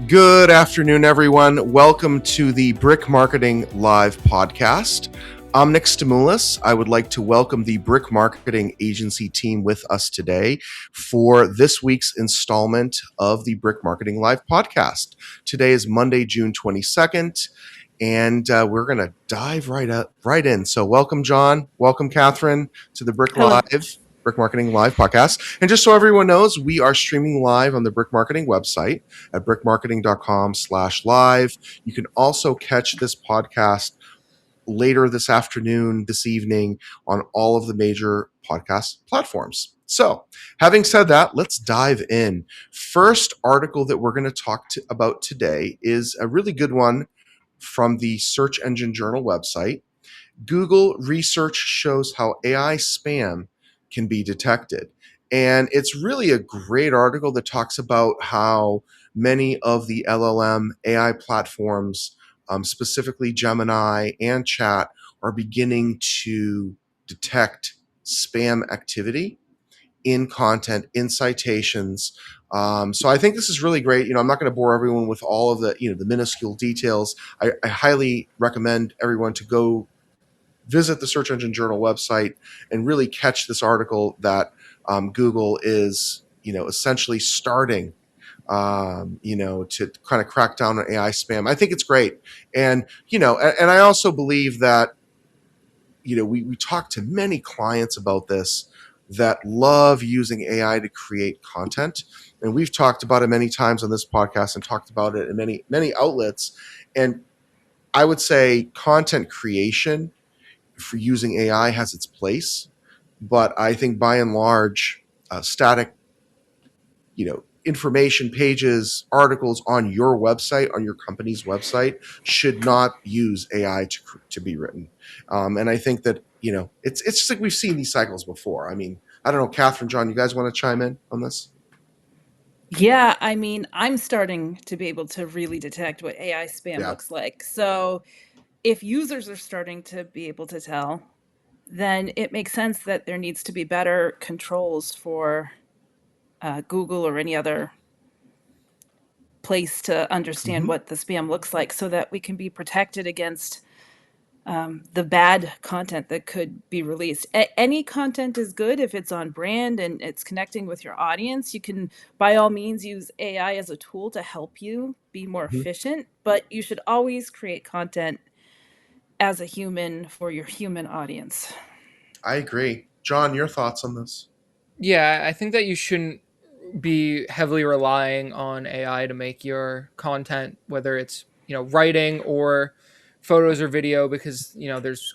Good afternoon, everyone. Welcome to the Brick Marketing Live podcast. I'm Nick Stimoulis. I would like to welcome the Brick Marketing Agency team with us today for this week's installment of the Brick Marketing Live podcast. Today is Monday, June 22nd, and we're going to dive right in. So welcome, John. Welcome, Catherine, to the Brick Hello. Marketing Live podcast. And just so everyone knows, we are streaming live on the Brick Marketing website at brickmarketing.com/live. You can also catch this podcast later this afternoon, this evening on all of the major podcast platforms. So, having said that, let's dive in. First article that we're going to talk about today is a really good one from the Search Engine Journal website. Google research shows how AI spam can be detected. And it's really a great article that talks about how many of the LLM AI platforms, specifically Gemini and Chat, are beginning to detect spam activity in content, in citations. So I think this is really great. I'm not going to bore everyone with all of the minuscule details. I highly recommend everyone to go visit the Search Engine Journal website and really catch this article that Google is, essentially starting, to kind of crack down on AI spam. I think it's great, and I also believe that, we talk to many clients about this that love using AI to create content, and we've talked about it many times on this podcast and talked about it in many outlets, and I would say content creation for using AI has its place, but I think by and large, static, information pages, articles on your website, on your company's website, should not use AI to be written. And I think that it's just like we've seen these cycles before. I mean, I don't know, Catherine, John, you guys want to chime in on this? Yeah, I'm starting to be able to really detect what AI spam Yeah. looks like. So if users are starting to be able to tell, then it makes sense that there needs to be better controls for Google or any other place to understand Mm-hmm. what the spam looks like so that we can be protected against the bad content that could be released. Any content is good if it's on brand and it's connecting with your audience. You can, by all means, use AI as a tool to help you be more Mm-hmm. efficient, but you should always create content as a human for your human audience. I agree. John, your thoughts on this? Yeah, I think that you shouldn't be heavily relying on AI to make your content, whether it's writing or photos or video, because there's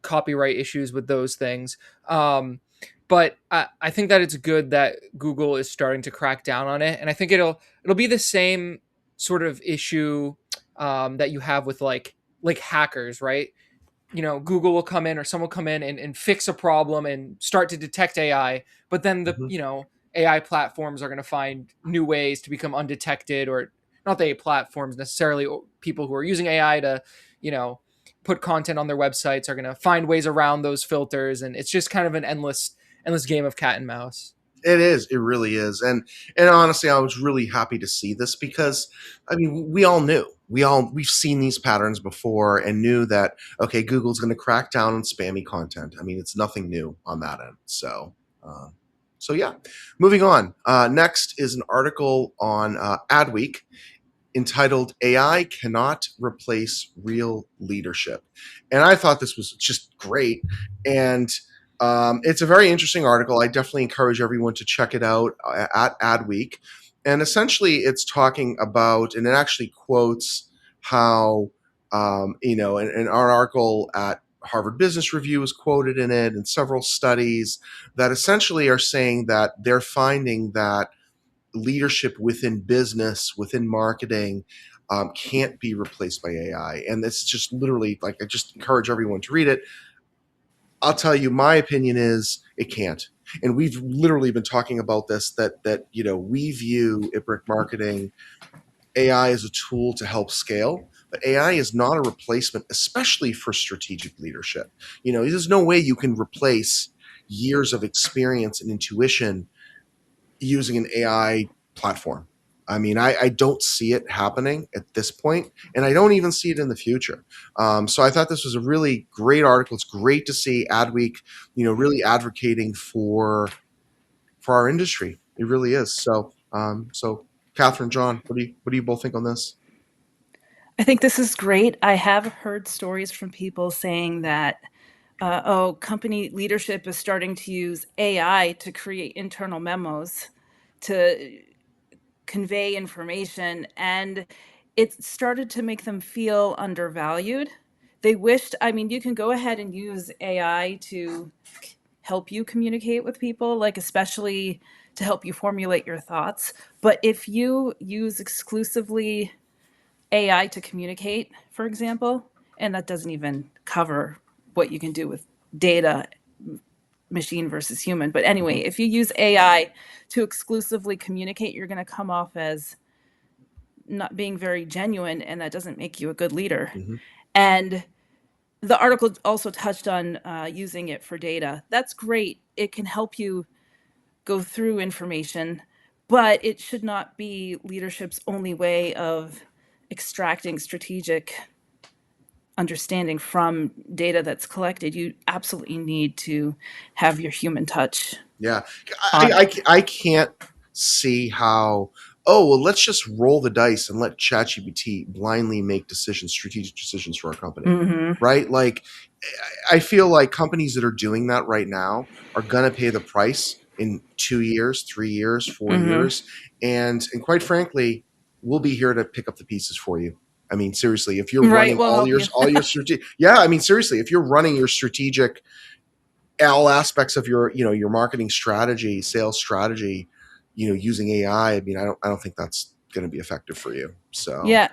copyright issues with those things. But I think that it's good that Google is starting to crack down on it, and I think it'll be the same sort of issue that you have with like hackers, right? Google will come in or someone will come in and fix a problem and start to detect AI, but then the Mm-hmm. AI platforms are going to find new ways to become undetected, or not the AI platforms necessarily, people who are using AI to you know put content on their websites are going to find ways around those filters, and it's just kind of an endless game of cat and mouse. It is. It really is. And honestly, I was really happy to see this because I mean, we all knew. We've seen these patterns before and knew that okay, Google's going to crack down on spammy content. I mean, it's nothing new on that end. Uh, so yeah. Moving on. Next is an article on Adweek entitled "AI Cannot Replace Real Leadership," and I thought this was just great. And it's a very interesting article. I definitely encourage everyone to check it out at Adweek. And essentially, it's talking about, and it actually quotes how, an article at Harvard Business Review is quoted in it, and several studies that essentially are saying that they're finding that leadership within business, within marketing, can't be replaced by AI. And this is just literally like, I just encourage everyone to read it. I'll tell you, my opinion is it can't. And we've literally been talking about this that we view at Brick Marketing AI as a tool to help scale, but AI is not a replacement, especially for strategic leadership. There's no way you can replace years of experience and intuition using an AI platform. I mean, I don't see it happening at this point, and I don't even see it in the future. So I thought this was a really great article. It's great to see Adweek, really advocating for our industry. It really is. So Catherine, John, what do you both think on this? I think this is great. I have heard stories from people saying that, oh, company leadership is starting to use AI to create internal memos to convey information, and it started to make them feel undervalued. They wished, I mean, you can go ahead and use AI to help you communicate with people, like especially to help you formulate your thoughts. But if you use exclusively AI to communicate, for example, and that doesn't even cover what you can do with data, machine versus human. But anyway, Hmm. if you use AI to exclusively communicate, you're going to come off as not being very genuine, and that doesn't make you a good leader. Hmm. And the article also touched on using it for data. That's great. It can help you go through information, but it should not be leadership's only way of extracting strategic understanding from data that's collected. You absolutely need to have your human touch Yeah, on it. I can't see how. Oh well, let's just roll the dice and let ChatGPT blindly make decisions, strategic decisions for our company, Hmm. right? Like, I feel like companies that are doing that right now are going to pay the price in 2 years, 3 years, four Hmm. years, and quite frankly, we'll be here to pick up the pieces for you. I mean, seriously, if you're Right. running We'll help you. all your strategic, yeah, I mean, seriously, if you're running your strategic all aspects of your marketing strategy, sales strategy, using AI, I mean, I don't think that's going to be effective for you. So, Yeah.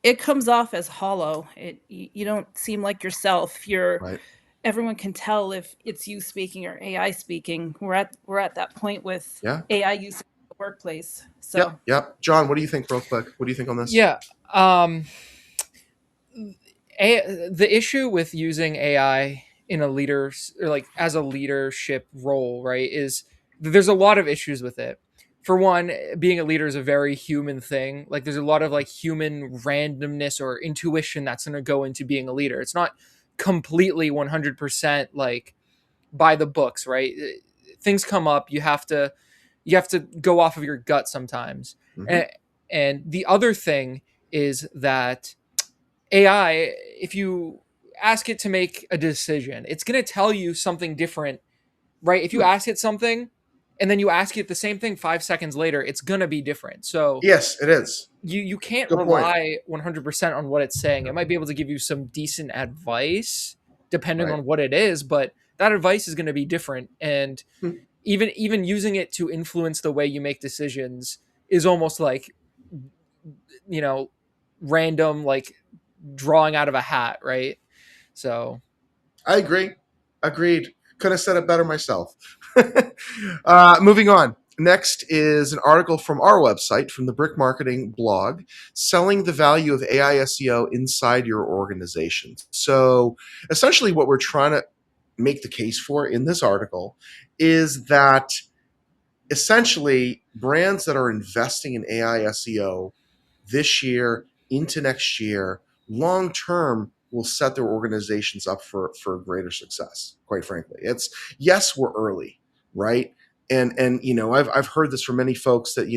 It comes off as hollow. You don't seem like yourself. You're right. everyone can tell if it's you speaking or AI speaking. We're at that point with Yeah. AI use in the workplace. Yep. So Yep. John, what do you think real quick? What do you think on this? Yeah. The issue with using AI in a leader, or like as a leadership role, right, is there's a lot of issues with it. For one, being a leader is a very human thing. Like there's a lot of like human randomness or intuition that's going to go into being a leader. It's not completely 100% like by the books, right? Things come up, you have to go off of your gut sometimes. Hmm. And the other thing is that AI, if you ask it to make a decision, it's going to tell you something different, right? If you ask it something and then you ask it the same thing 5 seconds later, it's going to be different. So Yes, it is. you can't Good point. rely 100% on what it's saying. It might be able to give you some decent advice depending Right. on what it is, but that advice is going to be different. And Hmm. even using it to influence the way you make decisions is almost like, you know, random, like drawing out of a hat, right? So I agree. Agreed. Could have said it better myself. Moving on. Next is an article from our website, from the Brick Marketing blog, selling the value of AI SEO inside your organization. So essentially, what we're trying to make the case for in this article is that essentially brands that are investing in AI SEO this year into next year, long term, will set their organizations up for greater success. Quite frankly, it's yes, we're early, right? And I've heard this from many folks that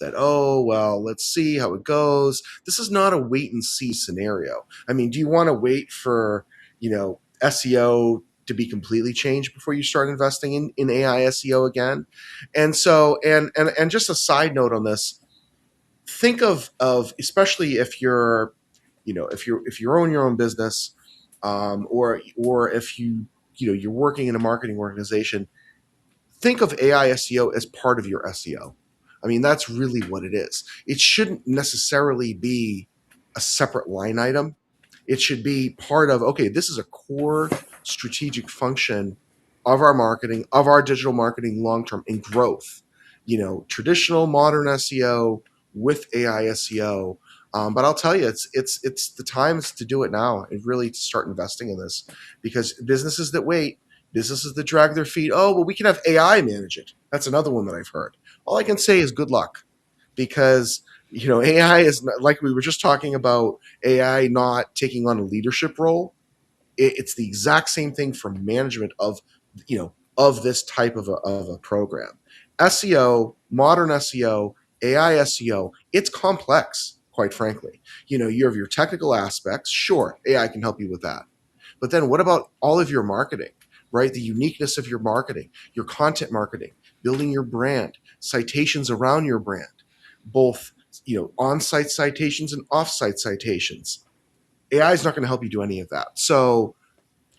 that, oh well, let's see how it goes. This is not a wait and see scenario. I mean, do you want to wait for SEO to be completely changed before you start investing in AI SEO again? And just a side note on this, think of especially if you're if you own your own business, or if you're working in a marketing organization, think of AI SEO as part of your SEO. I mean, that's really what it is. It shouldn't necessarily be a separate line item. It should be part of, okay, this is a core strategic function of our marketing, of our digital marketing long term in growth. Traditional modern SEO with AI SEO. But I'll tell you, it's the time is to do it now and really to start investing in this, because businesses that wait, businesses that drag their feet, oh well, we can have AI manage it. That's another one that I've heard. All I can say is good luck. because AI is not, like we were just talking about AI not taking on a leadership role. It's the exact same thing for management of this type of a program. SEO, modern SEO, AI SEO, it's complex, quite frankly. You have your technical aspects. Sure, AI can help you with that. But then what about all of your marketing, right? The uniqueness of your marketing, your content marketing, building your brand, citations around your brand, both on-site citations and off-site citations. AI is not going to help you do any of that. So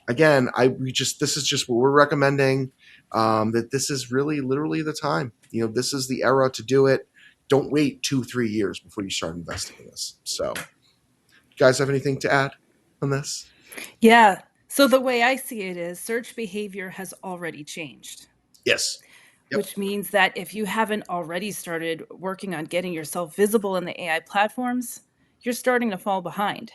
again, this is just what we're recommending. That this is really literally the time. This is the era to do it. Don't wait 2-3 years before you start investing in this. So, you guys have anything to add on this? Yeah. So the way I see it is search behavior has already changed, Yes. Yep. which means that if you haven't already started working on getting yourself visible in the AI platforms, you're starting to fall behind.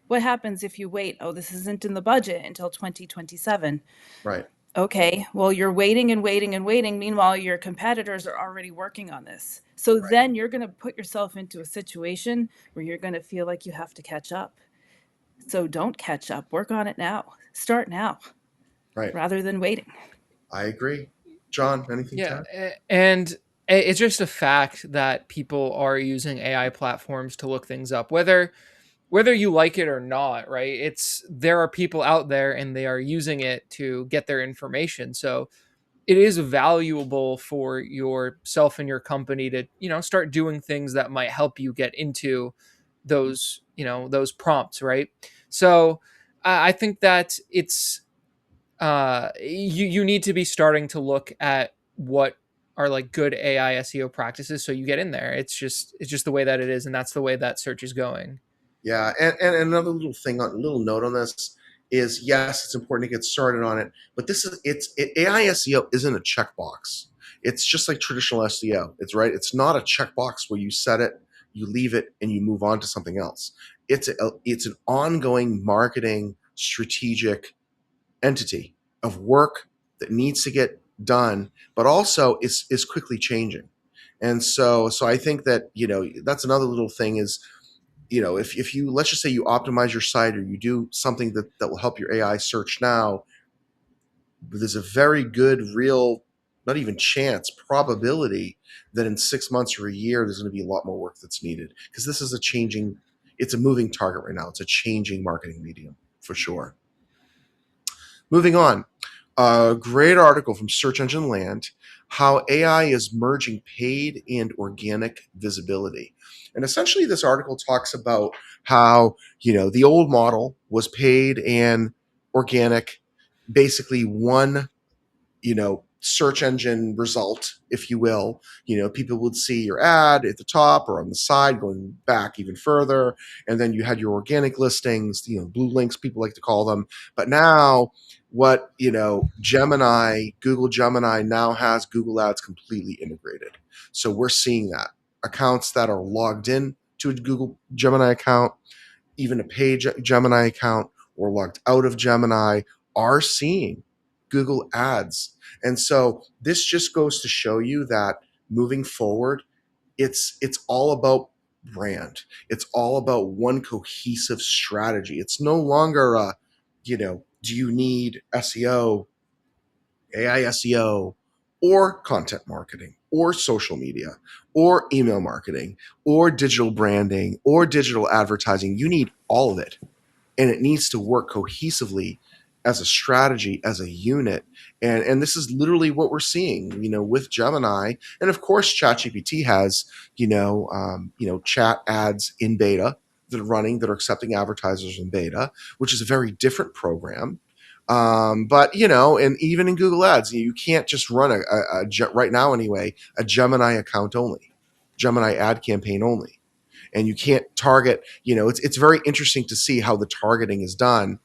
What happens if you wait? Oh, this isn't in the budget until 2027. Right. Okay, well, you're waiting and waiting and waiting. Meanwhile, your competitors are already working on this. So Right. then you're going to put yourself into a situation where you're going to feel like you have to catch up. So don't catch up. Work on it now. Start now Right. rather than waiting. I agree. John, anything to Yeah, add? and it's just a fact that people are using AI platforms to look things up, whether you like it or not, right? It's there are people out there and they are using it to get their information. So it is valuable for yourself and your company to, start doing things that might help you get into those prompts, right? So I think that it's you need to be starting to look at what are like good AI SEO practices so you get in there. It's just the way that it is, and that's the way that search is going. Yeah, and another little note on this is yes, it's important to get started on it, but AI SEO isn't a checkbox. It's just like traditional SEO. It's right. It's not a checkbox where you set it, you leave it, and you move on to something else. It's an ongoing marketing strategic entity of work that needs to get done, but also is quickly changing. And so I think that that's another little thing is if you let's just say you optimize your site or you do something that will help your AI search now, there's a very good real not even chance probability that in 6 months or a year there's going to be a lot more work that's needed because this is it's a moving target right now. It's a changing marketing medium for sure. Moving on, a great article from Search Engine Land, how AI is merging paid and organic visibility. And essentially, this article talks about how, the old model was paid and organic, basically one search engine result, if you will. People would see your ad at the top or on the side, going back even further, and then you had your organic listings, blue links, people like to call them. But now, what Google Gemini now has Google Ads completely integrated. So we're seeing that accounts that are logged in to a Google Gemini account, even a paid Gemini account, or logged out of Gemini, are seeing Google Ads. And so this just goes to show you that moving forward, it's all about brand. It's all about one cohesive strategy. It's no longer do you need SEO, AI SEO, or content marketing, or social media, or email marketing, or digital branding, or digital advertising. You need all of it, and it needs to work cohesively as a strategy, as a unit. And this is literally what we're seeing, with Gemini. And of course, ChatGPT has, chat ads in beta that are running, that are accepting advertisers in beta, which is a very different program. But and even in Google Ads, you can't just run right now anyway, a Gemini account only, Gemini ad campaign only, and you can't target. It's very interesting to see how the targeting is done,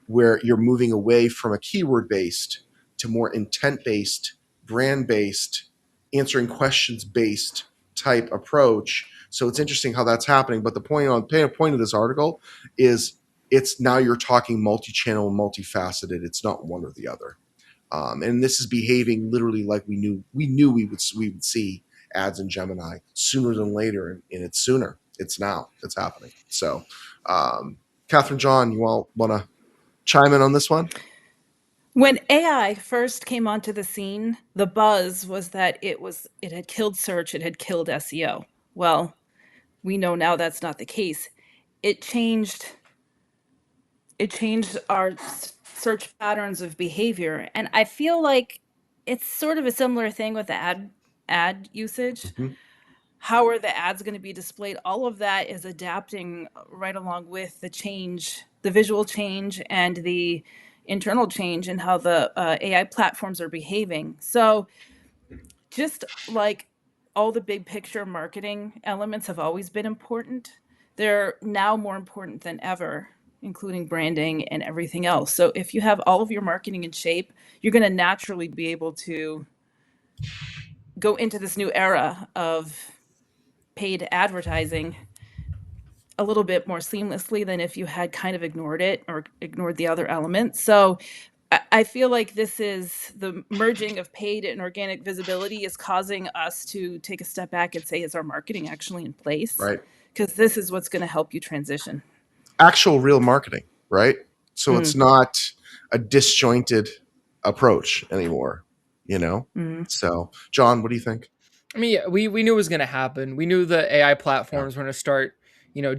where you're moving away from a keyword based to more intent based, brand based, answering questions based type approach. So it's interesting how that's happening. But the point of this article is it's now you're talking multi-channel and multifaceted. It's not one or the other. And this is behaving literally like we knew we would see ads in Gemini sooner than later, and it's sooner. It's now. It's happening. So, Catherine, John, you all want to chime in on this one? When AI first came onto the scene, the buzz was that it had killed search, it had killed SEO. Well, we know now that's not the case. It changed it changed our search patterns of behavior, and I feel like it's sort of a similar thing with the ad usage. Mm-hmm. How are the ads going to be displayed? All of that is adapting right along with the change, the visual change and the internal change in how the AI platforms are behaving. So just like all the big picture marketing elements have always been important, they're now more important than ever, including branding and everything else. So if you have all of your marketing in shape, you're going to naturally be able to go into this new era of paid advertising a little bit more seamlessly than if you had kind of ignored it or ignored the other elements. So I feel like this is the merging of paid and organic visibility is causing us to take a step back and say, is our marketing actually in place? Right. Because this is what's going to help you transition. Actual real marketing, right? So it's Mm, not a disjointed approach anymore, you know? mm, So, John, what do you think? I mean, yeah, we knew it was going to happen. We knew the AI Yeah. platforms were going to start,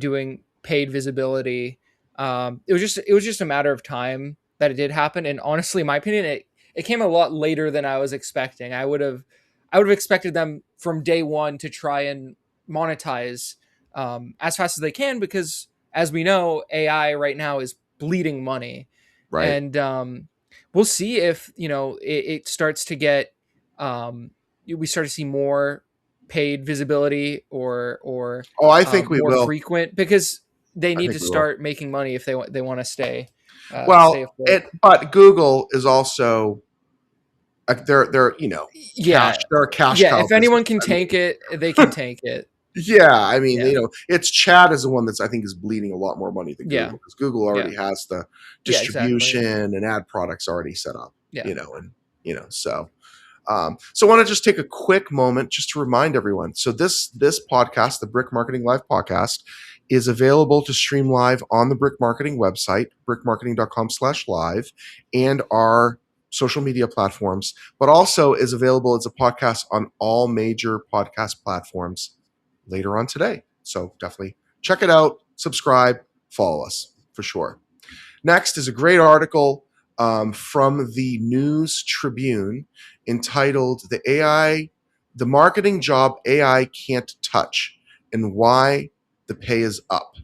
doing paid visibility. It was just a matter of time that it did happen. And honestly, in my opinion, it came a lot later than I was expecting. I would have expected them from day one to try and monetize as fast as they can, because as we know, AI right now is bleeding money, Right. and we'll see if it starts to get. We start to see more paid visibility, or Oh, I think we more will. frequent, because they I need think to we will. start making money if they want to stay Well, afloat. but Google is also they're cash. Yeah, They're a cash yeah. cow If anyone business. can I tank mean, it, they can tank it. yeah, I mean, Yeah, it's Chad is the one that's I think is bleeding a lot more money than yeah, Google, because Google yeah, already has the yeah. Exactly. distribution and ad products already set up, Yeah. and so I want to just take a quick moment just to remind everyone. So this podcast, the Brick Marketing Live podcast, is available to stream live on the Brick Marketing website, brickmarketing.com/live, and our social media platforms, but also is available as a podcast on all major podcast platforms later on today. So definitely check it out, subscribe, follow us for sure. Next is a great article from the News Tribune entitled The Marketing Job AI Can't Touch and Why the Pay is Up.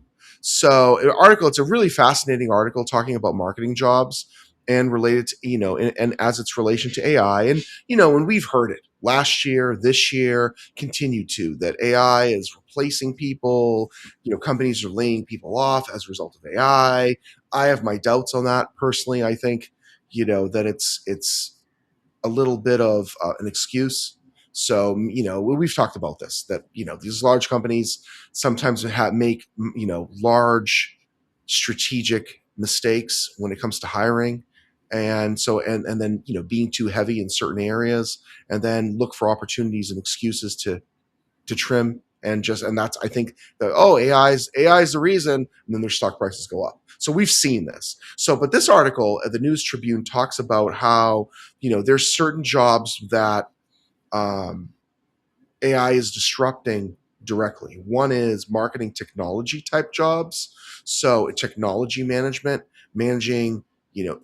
So, an article, it's a really fascinating article talking about marketing jobs and related to, and as its relation to AI. And, when we've heard it last year, this year, continue to, that AI is replacing people, companies are laying people off as a result of AI. I have my doubts on that personally. I think that it's a little bit of an excuse. So we've talked about this, that these large companies sometimes make large strategic mistakes when it comes to hiring, and so and then being too heavy in certain areas, and then look for opportunities and excuses to trim, and that's, I think, that, oh, AI is the reason, and then their stock prices go up. So we've seen this. So but this article at the News Tribune talks about how there's certain jobs that um, AI is disrupting directly. One is marketing technology type jobs, so technology management, managing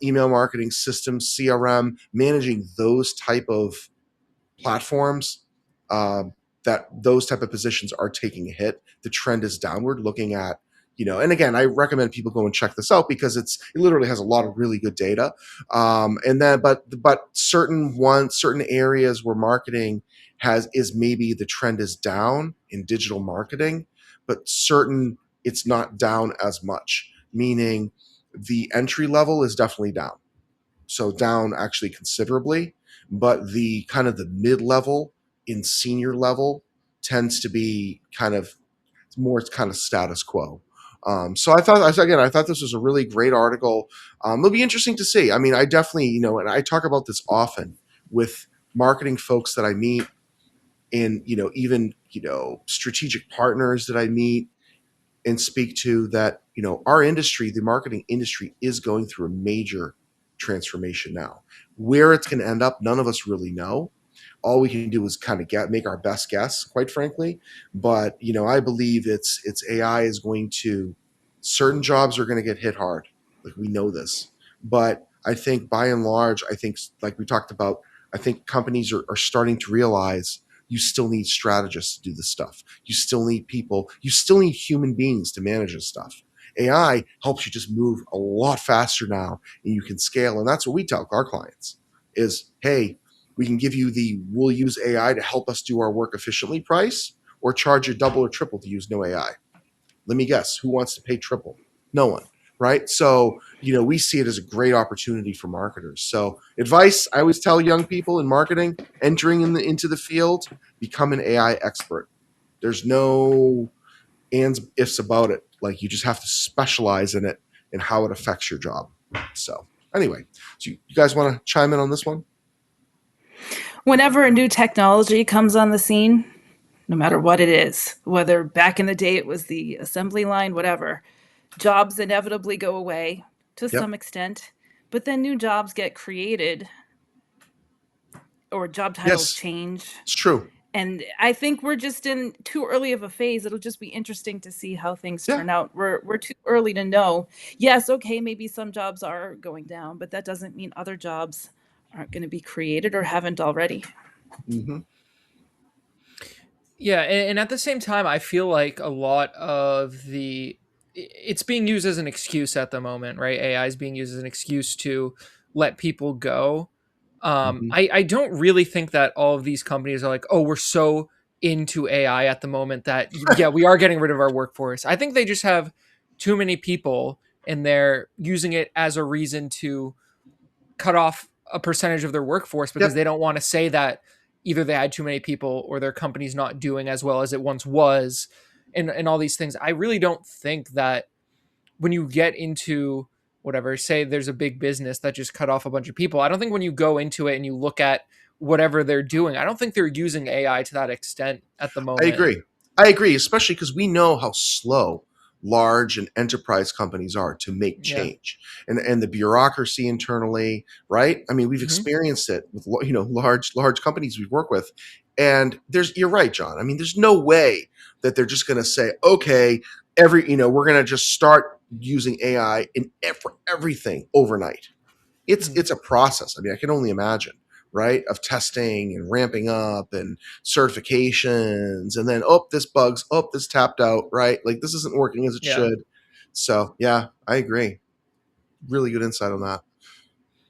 email marketing systems, CRM, managing those type of platforms, um, that those type of positions are taking a hit. The trend is downward. Looking at and again, I recommend people go and check this out because it literally has a lot of really good data. And then, but certain areas where marketing is maybe the trend is down in digital marketing, but certain it's not down as much. Meaning, the entry level is definitely down, so down actually considerably, but the kind of the mid-level in senior level tends to be kind of more kind of status quo. So I thought this was a really great article. It'll be interesting to see. I mean, I definitely, and I talk about this often with marketing folks that I meet, and even strategic partners that I meet and speak to, that our industry, the marketing industry, is going through a major transformation now. Where it's going to end up, none of us really know. All we can do is kind of make our best guess, quite frankly. But I believe it's AI is going to, certain jobs are going to get hit hard, like we know this. But I think by and large, I think, like we talked about, I think companies are starting to realize you still need strategists to do this stuff. You still need people. You still need human beings to manage this stuff. AI helps you just move a lot faster now, and you can scale. And that's what we tell our clients is, hey, we can give you the we'll use AI to help us do our work efficiently price, or charge you double or triple to use no AI. Let me guess, who wants to pay triple? No one, right? So, we see it as a great opportunity for marketers. So, advice I always tell young people in marketing entering into the field: become an AI expert. There's no ands ifs about it. Like, you just have to specialize in it and how it affects your job. So, anyway, so you guys want to chime in on this one? Whenever a new technology comes on the scene, no matter what it is, whether back in the day it was the assembly line, whatever, jobs inevitably go away to Yep. some extent, but then new jobs get created or job titles Yes, change. it's true. And I think we're just in too early of a phase. It'll just be interesting to see how things Yeah, turn out. We're too early to know. Yes, okay, maybe some jobs are going down, but that doesn't mean other jobs aren't going to be created or haven't already. hmm Yeah, and at the same time, I feel like a lot of it's being used as an excuse at the moment, right? AI is being used as an excuse to let people go. hmm I don't really think that all of these companies are like, oh, we're so into AI at the moment that yeah, we are getting rid of our workforce. I think they just have too many people and they're using it as a reason to cut off a percentage of their workforce because Yep, they don't want to say that either they had too many people or their company's not doing as well as it once was, and all these things. I really don't think that when you get into whatever, say there's a big business that just cut off a bunch of people, I don't think when you go into it and you look at whatever they're doing, I don't think they're using AI to that extent at the I moment. agree. I agree, especially because we know how slow large and enterprise companies are to make Yeah. change, and the bureaucracy internally, right? I mean, we've Hmm. experienced it with large companies we work with, and you're right, John. I mean, there's no way that they're just going to say, okay, we're going to just start using AI for everything overnight. It's a process. I mean, I can only imagine, right, of testing and ramping up and certifications, and then this bugs, this tapped out, right? Like, this isn't working as it Yeah. should. So yeah, I agree. Really good insight on that.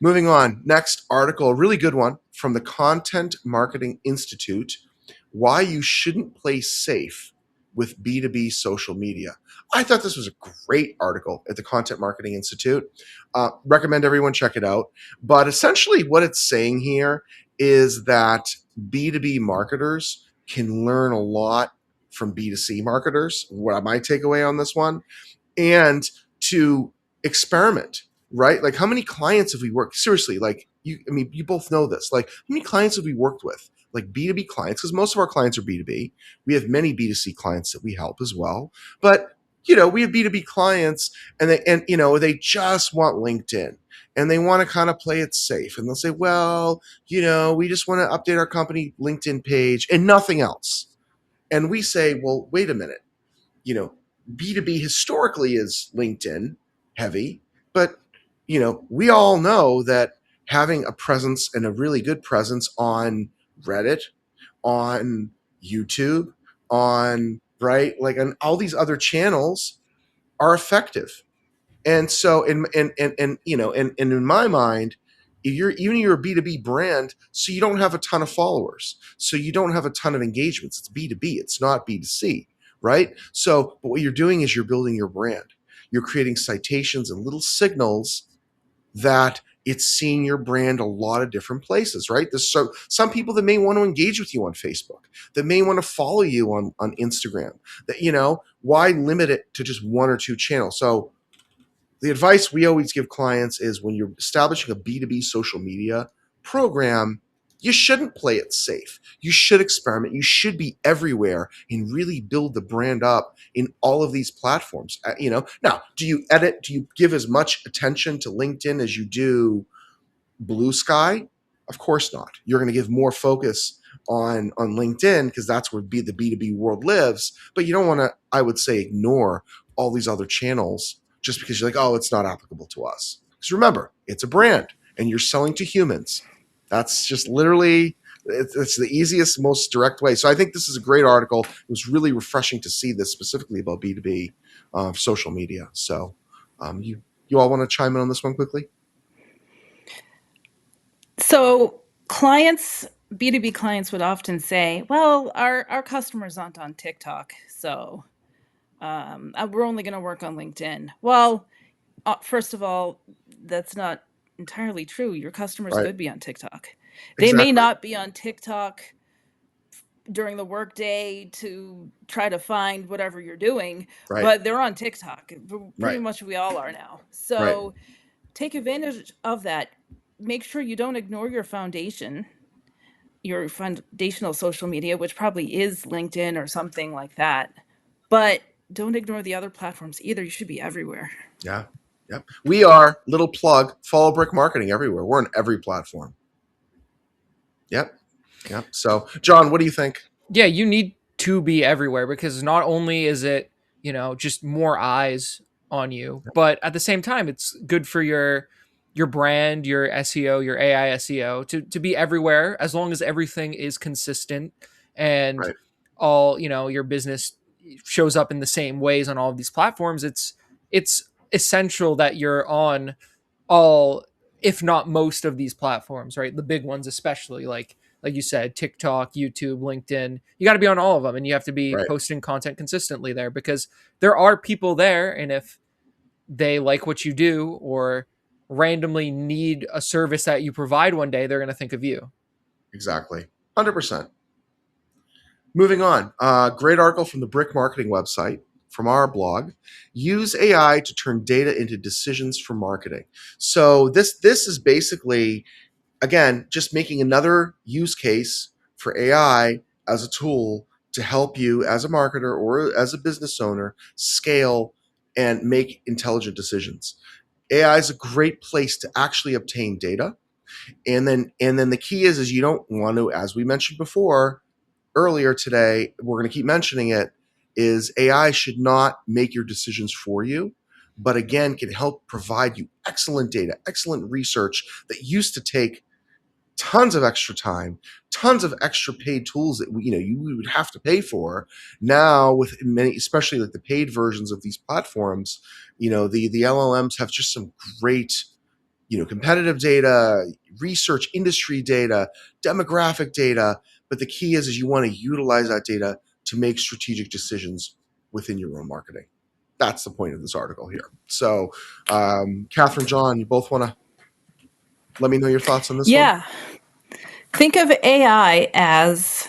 Moving on, next article, a really good one from the Content Marketing Institute: why you shouldn't play safe with B2B social media. I thought this was a great article at the Content Marketing Institute. Recommend everyone check it out. But essentially, what it's saying here is that B2B marketers can learn a lot from B2C marketers. What my takeaway on this one, and to experiment, right? Like, how many clients have we worked? Seriously, like, I mean, you both know this. Like, how many clients have we worked with? Like, B2B clients, because most of our clients are B2B. We have many B2C clients that we help as well. But, we have B2B clients, and they just want LinkedIn, and they want to kind of play it safe. And they'll say, well, we just want to update our company LinkedIn page and nothing else. And we say, well, wait a minute, you know, B2B historically is LinkedIn heavy, but we all know that having a presence, and a really good presence, on Reddit, on YouTube, on, right, like, on all these other channels are effective. And so, and in my mind, if you're a B2B brand, so you don't have a ton of followers, so you don't have a ton of engagements. It's B2B, it's not B2C, right? So, but what you're doing is you're building your brand. You're creating citations and little signals that it's seeing your brand a lot of different places, right? There's some people that may want to engage with you on Facebook, that may want to follow you on Instagram. That, why limit it to just one or two channels? So the advice we always give clients is, when you're establishing a B2B social media program, You shouldn't play it safe. You should experiment. You should be everywhere and really build the brand up in all of these platforms. Now, do you edit? Do you give as much attention to LinkedIn as you do Blue Sky? Of course not. You're going to give more focus on LinkedIn because that's where the B2B world lives. But you don't want to, I would say, ignore all these other channels just because you're like, oh, it's not applicable to us. Because remember, it's a brand and you're selling to humans. That's just literally, it's the easiest, most direct way. So I think this is a great article. It was really refreshing to see this specifically about B2B social media. So you all want to chime in on this one quickly? So clients, B2B clients would often say, well, our customers aren't on TikTok, so we're only going to work on LinkedIn. Well, first of all, that's not entirely true. Your customers Right. could be on TikTok. They may Exactly. not be on TikTok during the workday to try to find whatever you're doing, Right. but they're on TikTok. Pretty Right. much we all are now. Right. So take advantage of that. Make sure you don't ignore your foundational social media, which probably is LinkedIn or something like that. But don't ignore the other platforms either. You should be everywhere. Yeah. Yep. We are, little plug, follow Brick Marketing everywhere. We're on every platform. Yep. Yep. So, John, what do you think? Yeah, you need to be everywhere because not only is it, just more eyes on you, but at the same time it's good for your brand, your SEO, your AI SEO to be everywhere as long as everything is consistent and Right. all, your business shows up in the same ways on all of these platforms. It's essential that you're on all, if not most of these platforms, right? The big ones, especially like you said, TikTok, YouTube, LinkedIn. You got to be on all of them and you have to be Right. posting content consistently there because there are people there. And if they like what you do or randomly need a service that you provide one day, they're going to think of you. Exactly. 100%. Moving on. Great article from the Brick Marketing website from our blog. Use AI to turn data into decisions for marketing. So this is basically, again, just making another use case for AI as a tool to help you as a marketer or as a business owner scale and make intelligent decisions. AI is a great place to actually obtain data. And then the key is you don't want to, as we mentioned before earlier today, we're going to keep mentioning it, is AI should not make your decisions for you, but again, can help provide you excellent data, excellent research that used to take tons of extra time, tons of extra paid tools that you would have to pay for. Now, with many, especially like the paid versions of these platforms, the LLMs have just some great competitive data, research industry data, demographic data. But the key is you want to utilize that data to make strategic decisions within your own marketing. That's the point of this article here. So, Catherine, John, you both want to let me know your thoughts on this one? Yeah. Think of AI as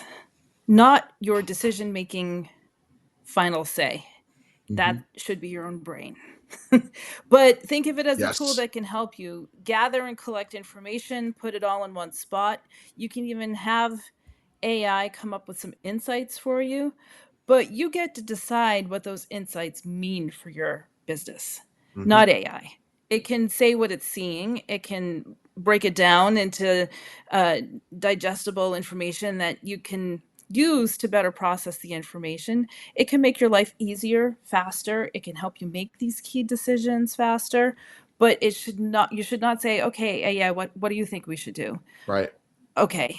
not your decision making final say. Mm-hmm. That should be your own brain. But think of it as a tool Yes. that can help you gather and collect information, put it all in one spot. You can even have AI come up with some insights for you, but you get to decide what those insights mean for your business, Mm-hmm. not AI. It can say what it's seeing, it can break it down into uh, digestible information that you can use to better process the information. It can make your life easier, faster. It can help you make these key decisions faster. But you should not say, okay, yeah, what do you think we should do? Right. Okay,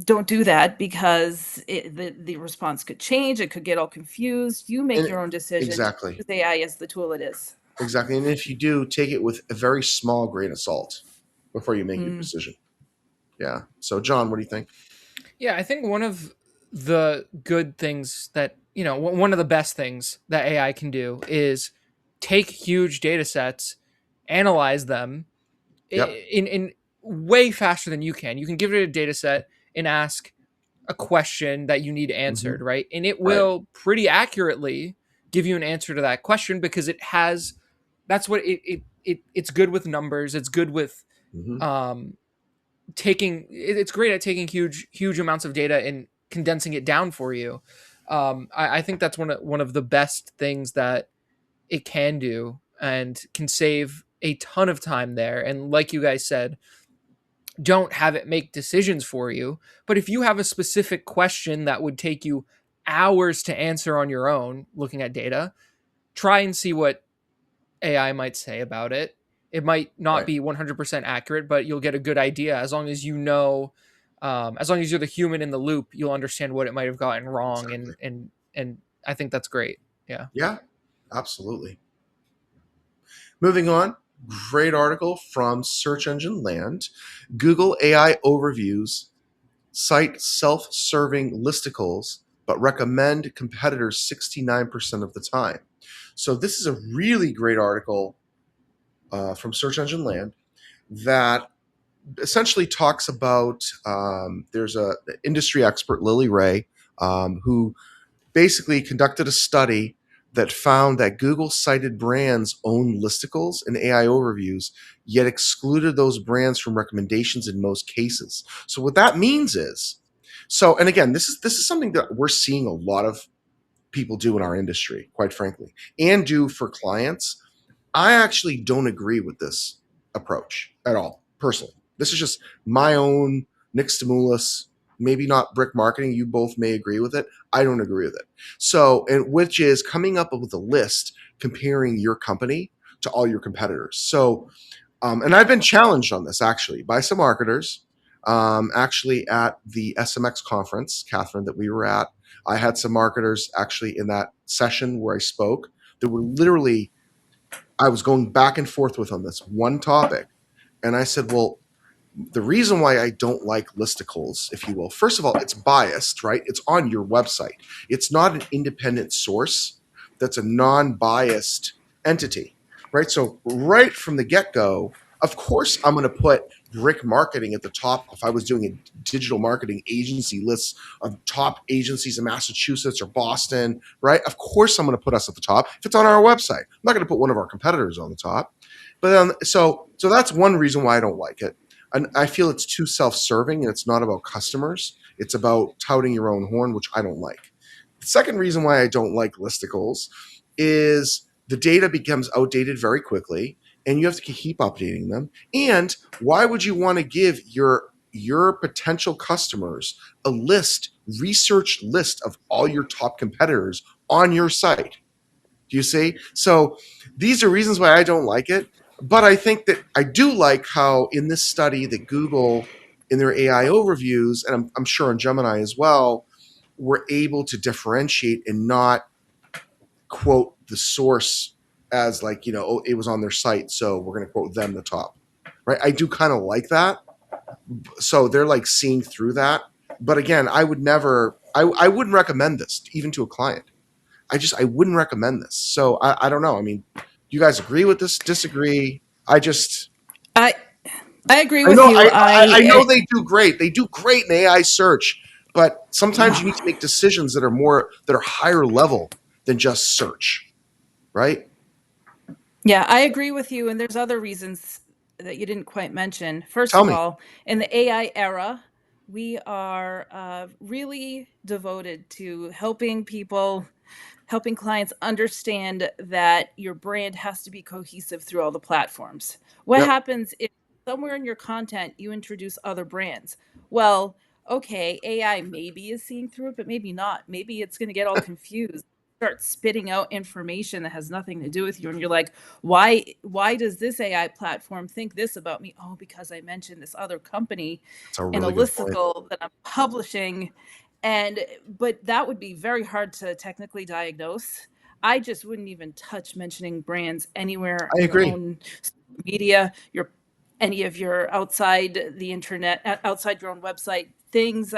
don't do that because the response could change. It could get all confused. You make And your own decisions. exactly. Use AI as the tool it is. Exactly. And if you do, take it with a very small grain of salt before you make your Mm. decision. Yeah. So, John, what do you think? Yeah, I think one of the good things that, one of the best things that AI can do is take huge data sets, analyze them Yep. in way faster than you can. You can give it a data set and ask a question that you need Mm-hmm. answered, right? And it Right. will pretty accurately give you an answer to that question because it has that's what it's good with numbers. It's good with Mm-hmm. um it's great at taking huge amounts of data and condensing it down for you. I think that's one of the best things that it can do, and can save a ton of time there. And like you guys said, don't have it make decisions for you. But if you have a specific question that would take you hours to answer on your own, looking at data, try and see what AI might say about it. It might not Right. be 100% accurate, but you'll get a good idea. As long as you know, as long as you're the human in the loop, you'll understand what it might have gotten wrong. Exactly. And I think that's great. Yeah. Yeah, absolutely. Moving on, great article from Search Engine Land. Google AI overviews cite self-serving listicles, but recommend competitors 69% of the time. So this is a really great article from Search Engine Land that essentially talks about there's a industry expert, Lily Ray, who basically conducted a study that found that Google cited brands' own listicles and AI overviews, yet excluded those brands from recommendations in most cases. So what that means is, so and again, this is something that we're seeing a lot of people do in our industry, quite frankly, and do for clients. I actually don't agree with this approach at all, personally. This is just my own Nick Stimulus, maybe not brick marketing. You both may agree with it. I don't agree with it. So, and which is coming up with a list comparing your company to all your competitors. So, and I've been challenged on this actually by some marketers. Actually, at the SMX conference, Catherine, that we were at, I had some marketers actually in that session where I spoke that were literally, I was going back and forth with on this one topic. And I said, well, the reason why I don't like listicles, if you will, first of all, it's biased, right? It's on your website. It's not an independent source that's a non-biased entity, right? So right from the get-go, of course, I'm going to put brick marketing at the top. If I was doing a digital marketing agency list of top agencies in Massachusetts or Boston, right? Of course, I'm going to put us at the top if it's on our website. I'm not going to put one of our competitors on the top. But so that's one reason why I don't like it. And I feel it's too self-serving and it's not about customers. It's about touting your own horn, which I don't like. The second reason why I don't like listicles is the data becomes outdated very quickly and you have to keep updating them. And why would you want to give your potential customers a research list of all your top competitors on your site? Do you see? So these are reasons why I don't like it. But I think that I do like how in this study that Google, in their AI overviews, and I'm sure in Gemini as well, were able to differentiate and not quote the source as like, oh, it was on their site, so we're going to quote them the top. Right? I do kind of like that. So they're like seeing through that. But again, I wouldn't recommend this even to a client. I wouldn't recommend this. So I don't know. I mean, do you guys agree with this? Disagree? I I agree I with know you. I know they do great. They do great in AI search, but sometimes you need to make decisions that are higher level than just search, right? Yeah, I agree with you. And there's other reasons that you didn't quite mention. First Tell of me. all, in the AI era, we are really devoted to helping clients understand that your brand has to be cohesive through all the platforms. What Yep. happens if somewhere in your content you introduce other brands? Well, okay, AI maybe is seeing through it, but maybe not. Maybe it's going to get all confused, start spitting out information that has nothing to do with you, and you're like, why does this AI platform think this about me? Oh, because I mentioned this other company That's a in a really good point. listicle that I'm publishing. And but that would be very hard to technically diagnose. I just wouldn't even touch mentioning brands anywhere I in your agree. own media, your any of your outside the internet, outside your own website things.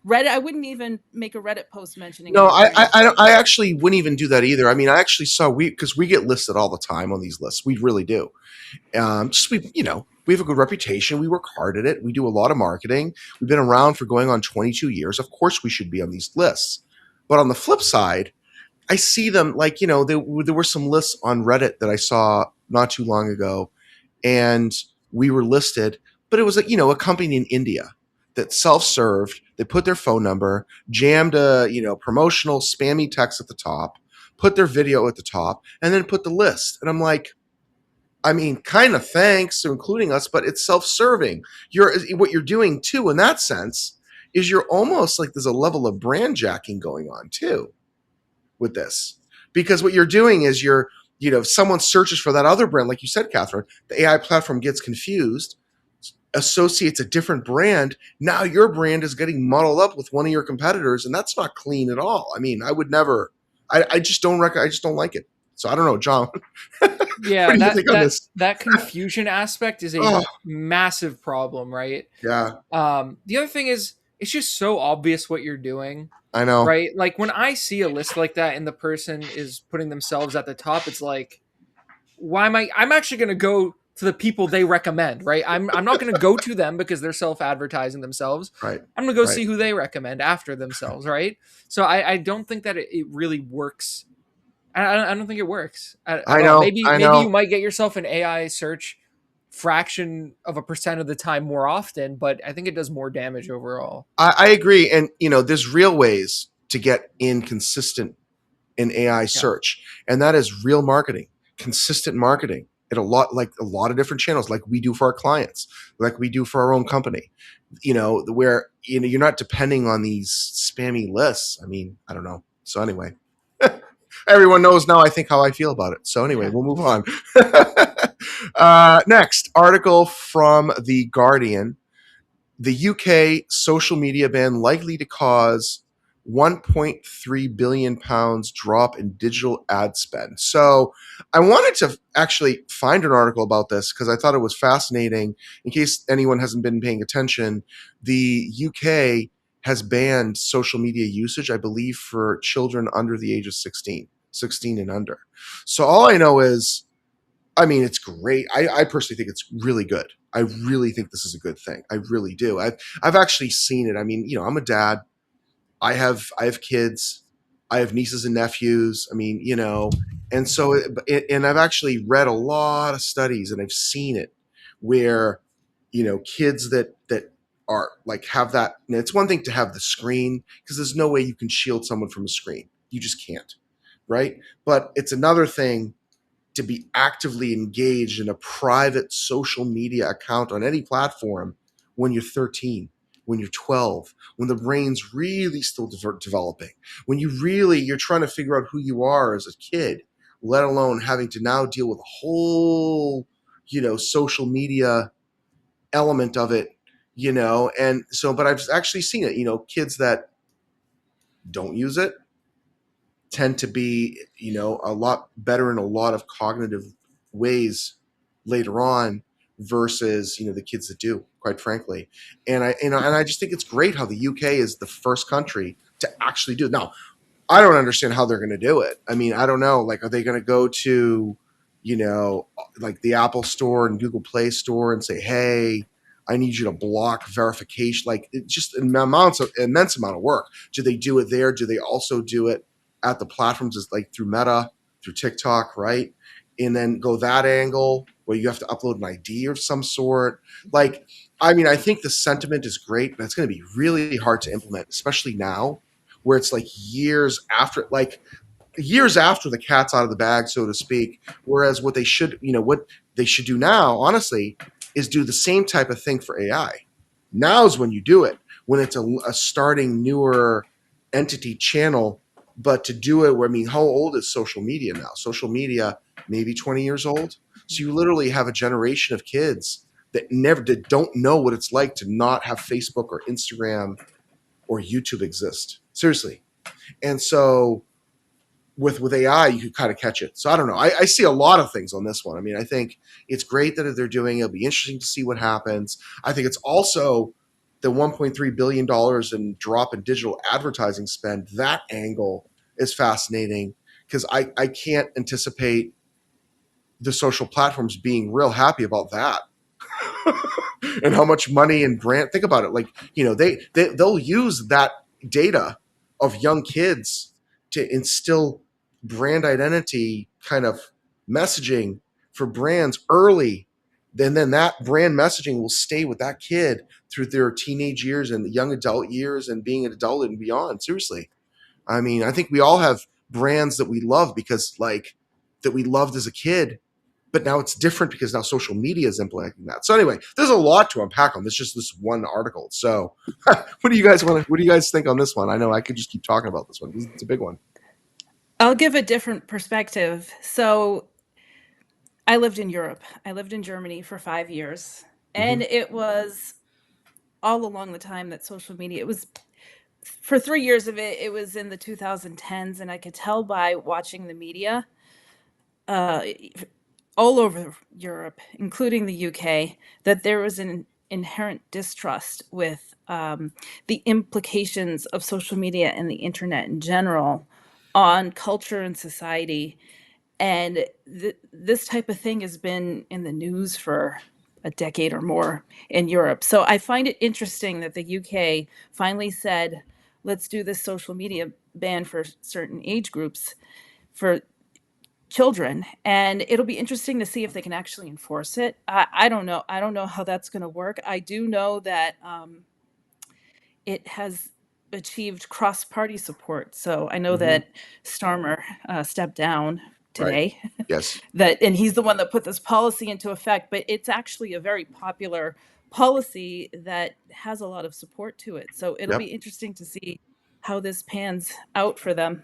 Reddit, I wouldn't even make a Reddit post mentioning No, any brands. I actually wouldn't even do that either. I mean, I actually saw because we get listed all the time on these lists. We really do. Just we have a good reputation. We work hard at it. We do a lot of marketing. We've been around for going on 22 years. Of course, we should be on these lists. But on the flip side, I see them like there were some lists on Reddit that I saw not too long ago, and we were listed, but it was a company in India that self-served. They put their phone number, jammed a promotional spammy text at the top, put their video at the top, and then put the list. And I'm like, I mean, kind of thanks for including us, but it's self-serving. What you're doing too, in that sense, is you're almost like there's a level of brand jacking going on too with this, because what you're doing is if someone searches for that other brand, like you said, Catherine, the AI platform gets confused, associates a different brand. Now your brand is getting muddled up with one of your competitors, and that's not clean at all. I mean, I would never. I just don't I just don't like it. So I don't know, John. What Yeah, do you that think on that this? that confusion aspect is a Oh, massive problem, right? yeah, The other thing is it's just so obvious what you're doing, I know. right? Like when I see a list like that and the person is putting themselves at the top, it's like, why am I'm actually going to go to the people they recommend, right? I'm not going to go to them because they're self-advertising themselves. Right, I'm going to go right. see who they recommend after themselves, right? So I don't think that it really works. I don't think it works at I all. know. Maybe I maybe you know. might get yourself an AI search fraction of a percent of the time more often, but I think it does more damage overall. I agree. And there's real ways to get inconsistent in AI Yeah. search, and that is real marketing, consistent marketing at a lot of different channels, like we do for our clients, like we do for our own company. Where you're not depending on these spammy lists. I mean, I don't know. So anyway, everyone knows now, I think, how I feel about it. So anyway, we'll move on. Next article from the Guardian: the UK social media ban likely to cause 1.3 billion pounds drop in digital ad spend. So I wanted to actually find an article about this because I thought it was fascinating. In case anyone hasn't been paying attention, the UK has banned social media usage, I believe, for children under the age of 16 and under. So all I know is, I mean, it's great. I personally think it's really good. I really think this is a good thing. I really do. I've actually seen it. I mean, I'm a dad. I have kids. I have nieces and nephews. I mean, and so and I've actually read a lot of studies, and I've seen it where kids that are like have that. And it's one thing to have the screen, because there's no way you can shield someone from a screen. You just can't, right? But it's another thing to be actively engaged in a private social media account on any platform when you're 13, when you're 12, when the brain's really still developing, when you're trying to figure out who you are as a kid, let alone having to now deal with a whole, social media element of it, and so, but I've actually seen it, kids that don't use it tend to be, a lot better in a lot of cognitive ways later on versus, the kids that do, quite frankly. And I just think it's great how the UK is the first country to actually do it. Now, I don't understand how they're going to do it. I mean, I don't know. Like, are they going to go to, like the Apple Store and Google Play Store and say, "Hey, I need you to block verification"? Like, it just immense amount of work. Do they do it there? Do they also do it at the platforms, as like through Meta, through TikTok, right? And then go that angle where you have to upload an ID of some sort. Like, I mean, I think the sentiment is great, but it's going to be really hard to implement, especially now where it's like years after the cat's out of the bag, so to speak. Whereas what they should do now, honestly, is do the same type of thing for AI. Now's when you do it, when it's a starting newer entity channel. But to do it where, I mean, how old is social media now? Social media, maybe 20 years old. So you literally have a generation of kids that don't know what it's like to not have Facebook or Instagram or YouTube exist. Seriously. And so with AI, you could kind of catch it. So I don't know. I see a lot of things on this one. I mean, I think it's great that they're doing it. It'll be interesting to see what happens. I think it's also the $1.3 billion in drop in digital advertising spend. That angle is fascinating because I can't anticipate the social platforms being real happy about that. And how much money and brand, think about it, like, they'll use that data of young kids to instill brand identity kind of messaging for brands early, then that brand messaging will stay with that kid through their teenage years and the young adult years and being an adult and beyond. Seriously. I mean, I think we all have brands that we love because like that we loved as a kid, but now it's different because now social media is implementing that. So anyway, there's a lot to unpack on this, just this one article. So what do you guys want to, what do you guys think on this one? I know I could just keep talking about this one because it's a big one. I'll give a different perspective. So I lived in Europe. I lived in Germany for 5 years. Mm-hmm. And it was all along the time that social media, it was for 3 years of it, it was in the 2010s. And I could tell by watching the media uh, all over Europe, including the UK, that there was an inherent distrust with the implications of social media and the internet in general on culture and society. And this type of thing has been in the news for a decade or more in Europe. So I find it interesting that the UK finally said, let's do this social media ban for certain age groups for children. And it'll be interesting to see if they can actually enforce it. I don't know. I don't know how that's going to work. I do know that it has achieved cross-party support. So I know Mm-hmm. that Starmer stepped down Right. today. Yes. That and he's the one that put this policy into effect. But it's actually a very popular policy that has a lot of support to it. So it'll be Yep. interesting to see how this pans out for them.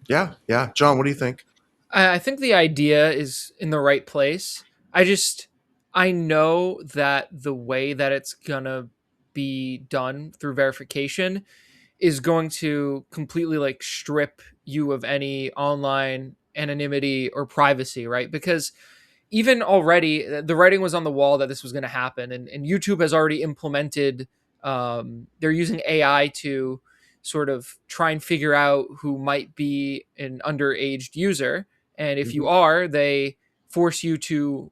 Yeah. Yeah. John, what do you think? I think the idea is in the right place. I know that the way that it's gonna be done through verification is going to completely like strip you of any online anonymity or privacy, right? Because even already the writing was on the wall that this was going to happen, and YouTube has already implemented, they're using AI to sort of try and figure out who might be an underaged user, and if Mm-hmm. you are, they force you to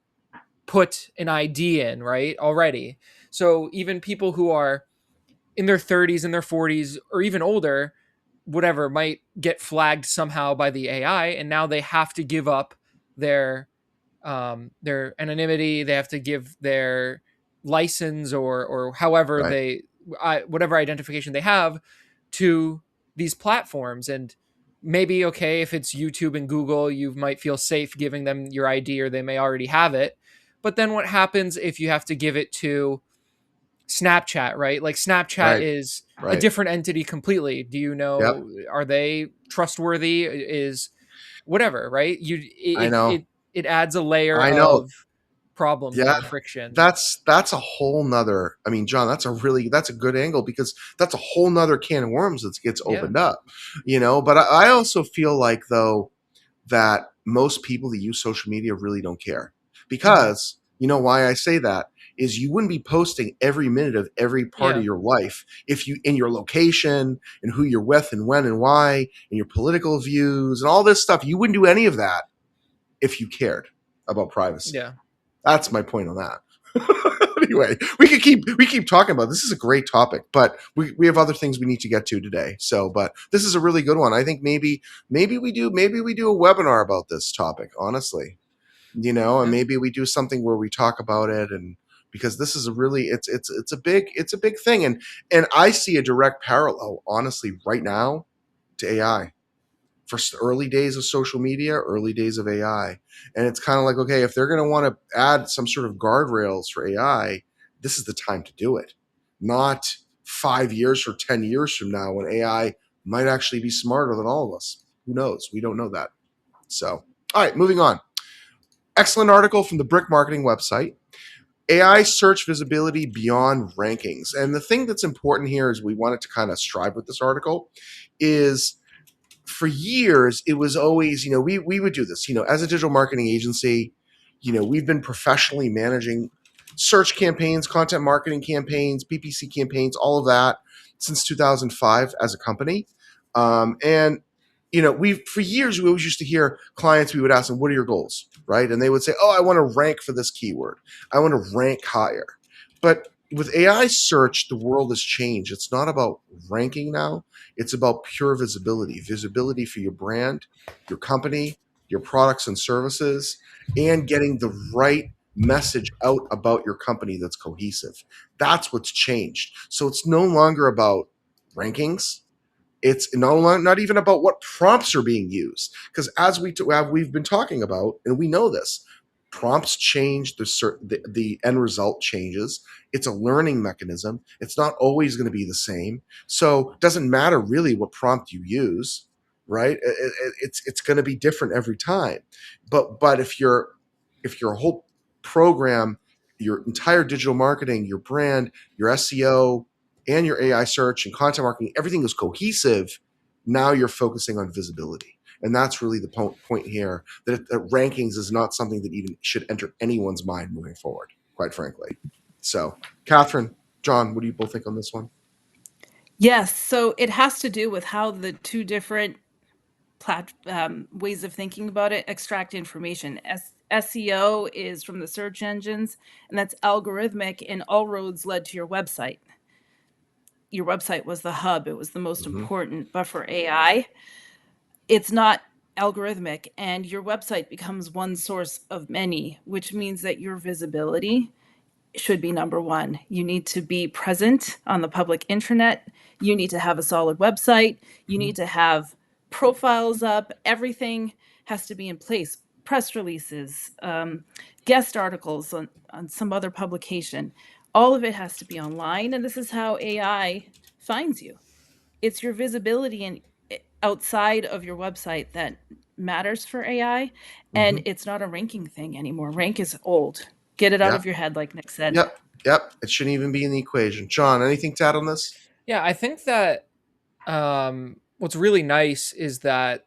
put an ID in, right, already. So even people who are in their 30s and their 40s or even older, whatever, might get flagged somehow by the AI, and now they have to give up their their anonymity. They have to give their license or however Right. they whatever identification they have to these platforms. And maybe, okay, if it's YouTube and Google, you might feel safe giving them your ID, or they may already have it. But then what happens if you have to give it to Snapchat, right? Like Snapchat Right. is a Right. different entity completely. Do you Yep. know, are they trustworthy? Is whatever, right? I know. It adds a layer I know. of problems Yeah, and friction. that's a whole nother. I mean, John, that's a good angle because that's a whole nother can of worms that gets Yeah. opened up, you know. But I also feel like though that most people that use social media really don't care Hmm. because you know why I say that is you wouldn't be posting every minute of every part of Yeah. your life if you in your location and who you're with and when and why and your political views and all this stuff. You wouldn't do any of that if you cared about privacy. Yeah. That's my point on that. Anyway, we keep talking about this. Is a great topic, but we have other things we need to get to today. So, but this is a really good one. I think maybe we do a webinar about this topic. Honestly, you know, and Yeah. maybe we do something where we talk about it and because this is a really it's a big thing and I see a direct parallel honestly right now to AI for early days of social media, early days of AI. And it's kind of like, okay, if they're going to want to add some sort of guardrails for AI, this is the time to do it. Not 5 years or 10 years from now when AI might actually be smarter than all of us. Who knows? We don't know that. So, all right, moving on. Excellent article from the Brick Marketing website. AI search visibility beyond rankings. And the thing that's important here is we wanted to kind of strive with this article is for years it was always we would do this as a digital marketing agency. We've been professionally managing search campaigns, content marketing campaigns, PPC campaigns, all of that since 2005 as a company. And we for years we always used to hear clients, we would ask them, what are your goals, right? And they would say, oh, I want to rank for this keyword, I want to rank higher. But with AI search, the world has changed. It's not about ranking now. It's about pure visibility for your brand, your company, your products and services, and getting the right message out about your company that's cohesive. That's what's changed. So it's no longer about rankings. It's not even about what prompts are being used, because as we've been talking about, and we know this, prompts change, the end result changes. It's a learning mechanism. It's not always going to be the same. So it doesn't matter really what prompt you use, right? It's going to be different every time. But if your whole program, your entire digital marketing, your brand, your SEO, and your AI search and content marketing, everything is cohesive, now you're focusing on visibility. And that's really the point here, that rankings is not something that even should enter anyone's mind moving forward, quite frankly. So, Catherine, John, what do you both think on this one? Yes, so it has to do with how the two different ways of thinking about it extract information. SEO is from the search engines, and that's algorithmic, and all roads led to your website. Your website was the hub, it was the most Mm-hmm. important. But for AI, it's not algorithmic, and your website becomes one source of many, which means that your visibility should be number one. You need to be present on the public internet. You need to have a solid website. You Mm-hmm. need to have profiles up. Everything has to be in place. Press releases, guest articles on some other publication. All of it has to be online. And this is how AI finds you. It's your visibility and outside of your website that matters for AI. Mm-hmm. And it's not a ranking thing anymore. Rank is old. Get it out Yeah. of your head, like Nick said. Yep. Yep. It shouldn't even be in the equation. John, anything to add on this? Yeah, I think that what's really nice is that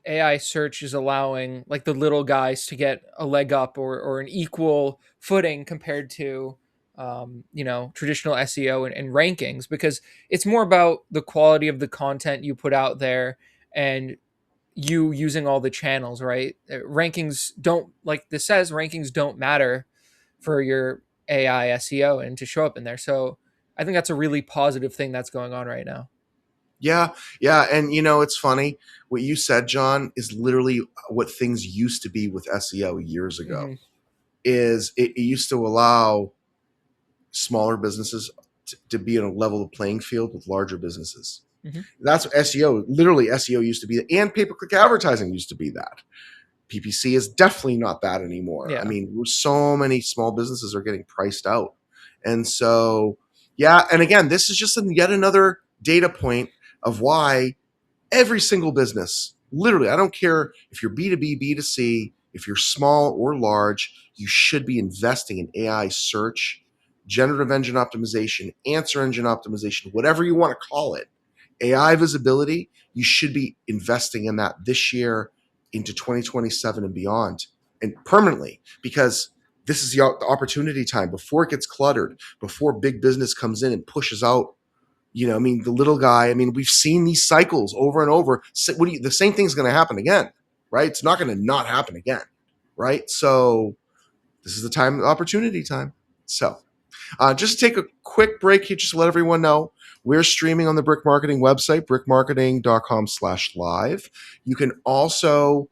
AI search is allowing like the little guys to get a leg up or an equal footing compared to traditional SEO and rankings, because it's more about the quality of the content you put out there and you using all the channels, right? Rankings don't, like this says, rankings don't matter for your AI SEO and to show up in there. So I think that's a really positive thing that's going on right now. Yeah, yeah, and it's funny. What you said, John, is literally what things used to be with SEO years ago. Mm-hmm. Is it used to allow smaller businesses to be in a level playing field with larger businesses. Mm-hmm. That's what SEO, literally SEO used to be, and pay-per-click advertising used to be that. PPC is definitely not that anymore. I Yeah. mean, so many small businesses are getting priced out. And so, yeah, and again, this is just yet another data point of why every single business, literally, I don't care if you're B2B, B2C, if you're small or large, you should be investing in AI search, generative engine optimization, answer engine optimization, whatever you want to call it. AI visibility, you should be investing in that this year into 2027 and beyond, and permanently, because this is the opportunity time before it gets cluttered, before big business comes in and pushes out. I mean, the little guy. I mean, we've seen these cycles over and over. So the same thing's going to happen again, right? It's not going to not happen again, right? So this is the time, opportunity time. So just take a quick break here, just to let everyone know we're streaming on the Brick Marketing website, brickmarketing.com/live. You can also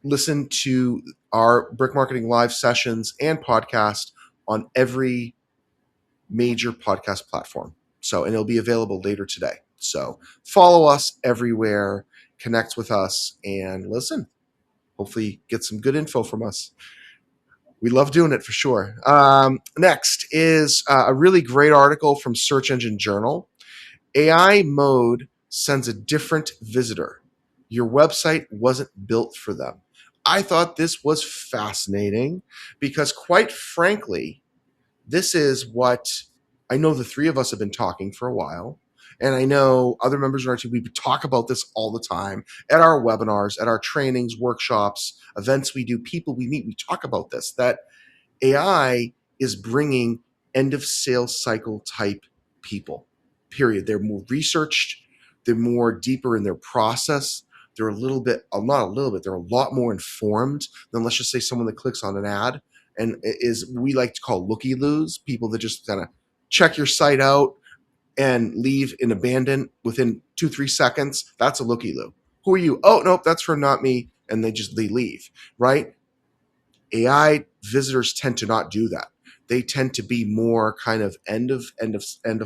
listen to our Brick Marketing live sessions and podcast on every major podcast platform. So, and it'll be available later today. So follow us everywhere, connect with us, and listen. Hopefully get some good info from us. We love doing it for sure. Next is a really great article from Search Engine Journal. AI mode sends a different visitor. Your website wasn't built for them. I thought this was fascinating because, quite frankly, this is what I know the three of us have been talking for a while. And I know other members of our team, we talk about this all the time at our webinars, at our trainings, workshops, events we do, people we meet. We talk about this, that AI is bringing end of sales cycle type people, period. They're more researched, they're more deeper in their process. They're a little bit, not a little bit, they're a lot more informed than, let's just say, someone that clicks on an ad and is, we like to call looky-loos, people that just kind of check your site out and leave and abandon within 2-3 seconds. That's a looky-loo. Who are you? Oh, nope, that's for not me. And they leave, right? AI visitors tend to not do that. They tend to be more kind of end of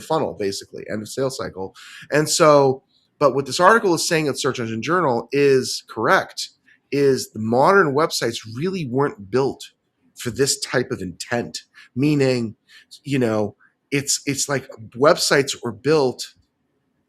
funnel, basically, end of sales cycle. And so, but what this article is saying at Search Engine Journal is correct, is the modern websites really weren't built for this type of intent. Meaning, you know, it's like websites were built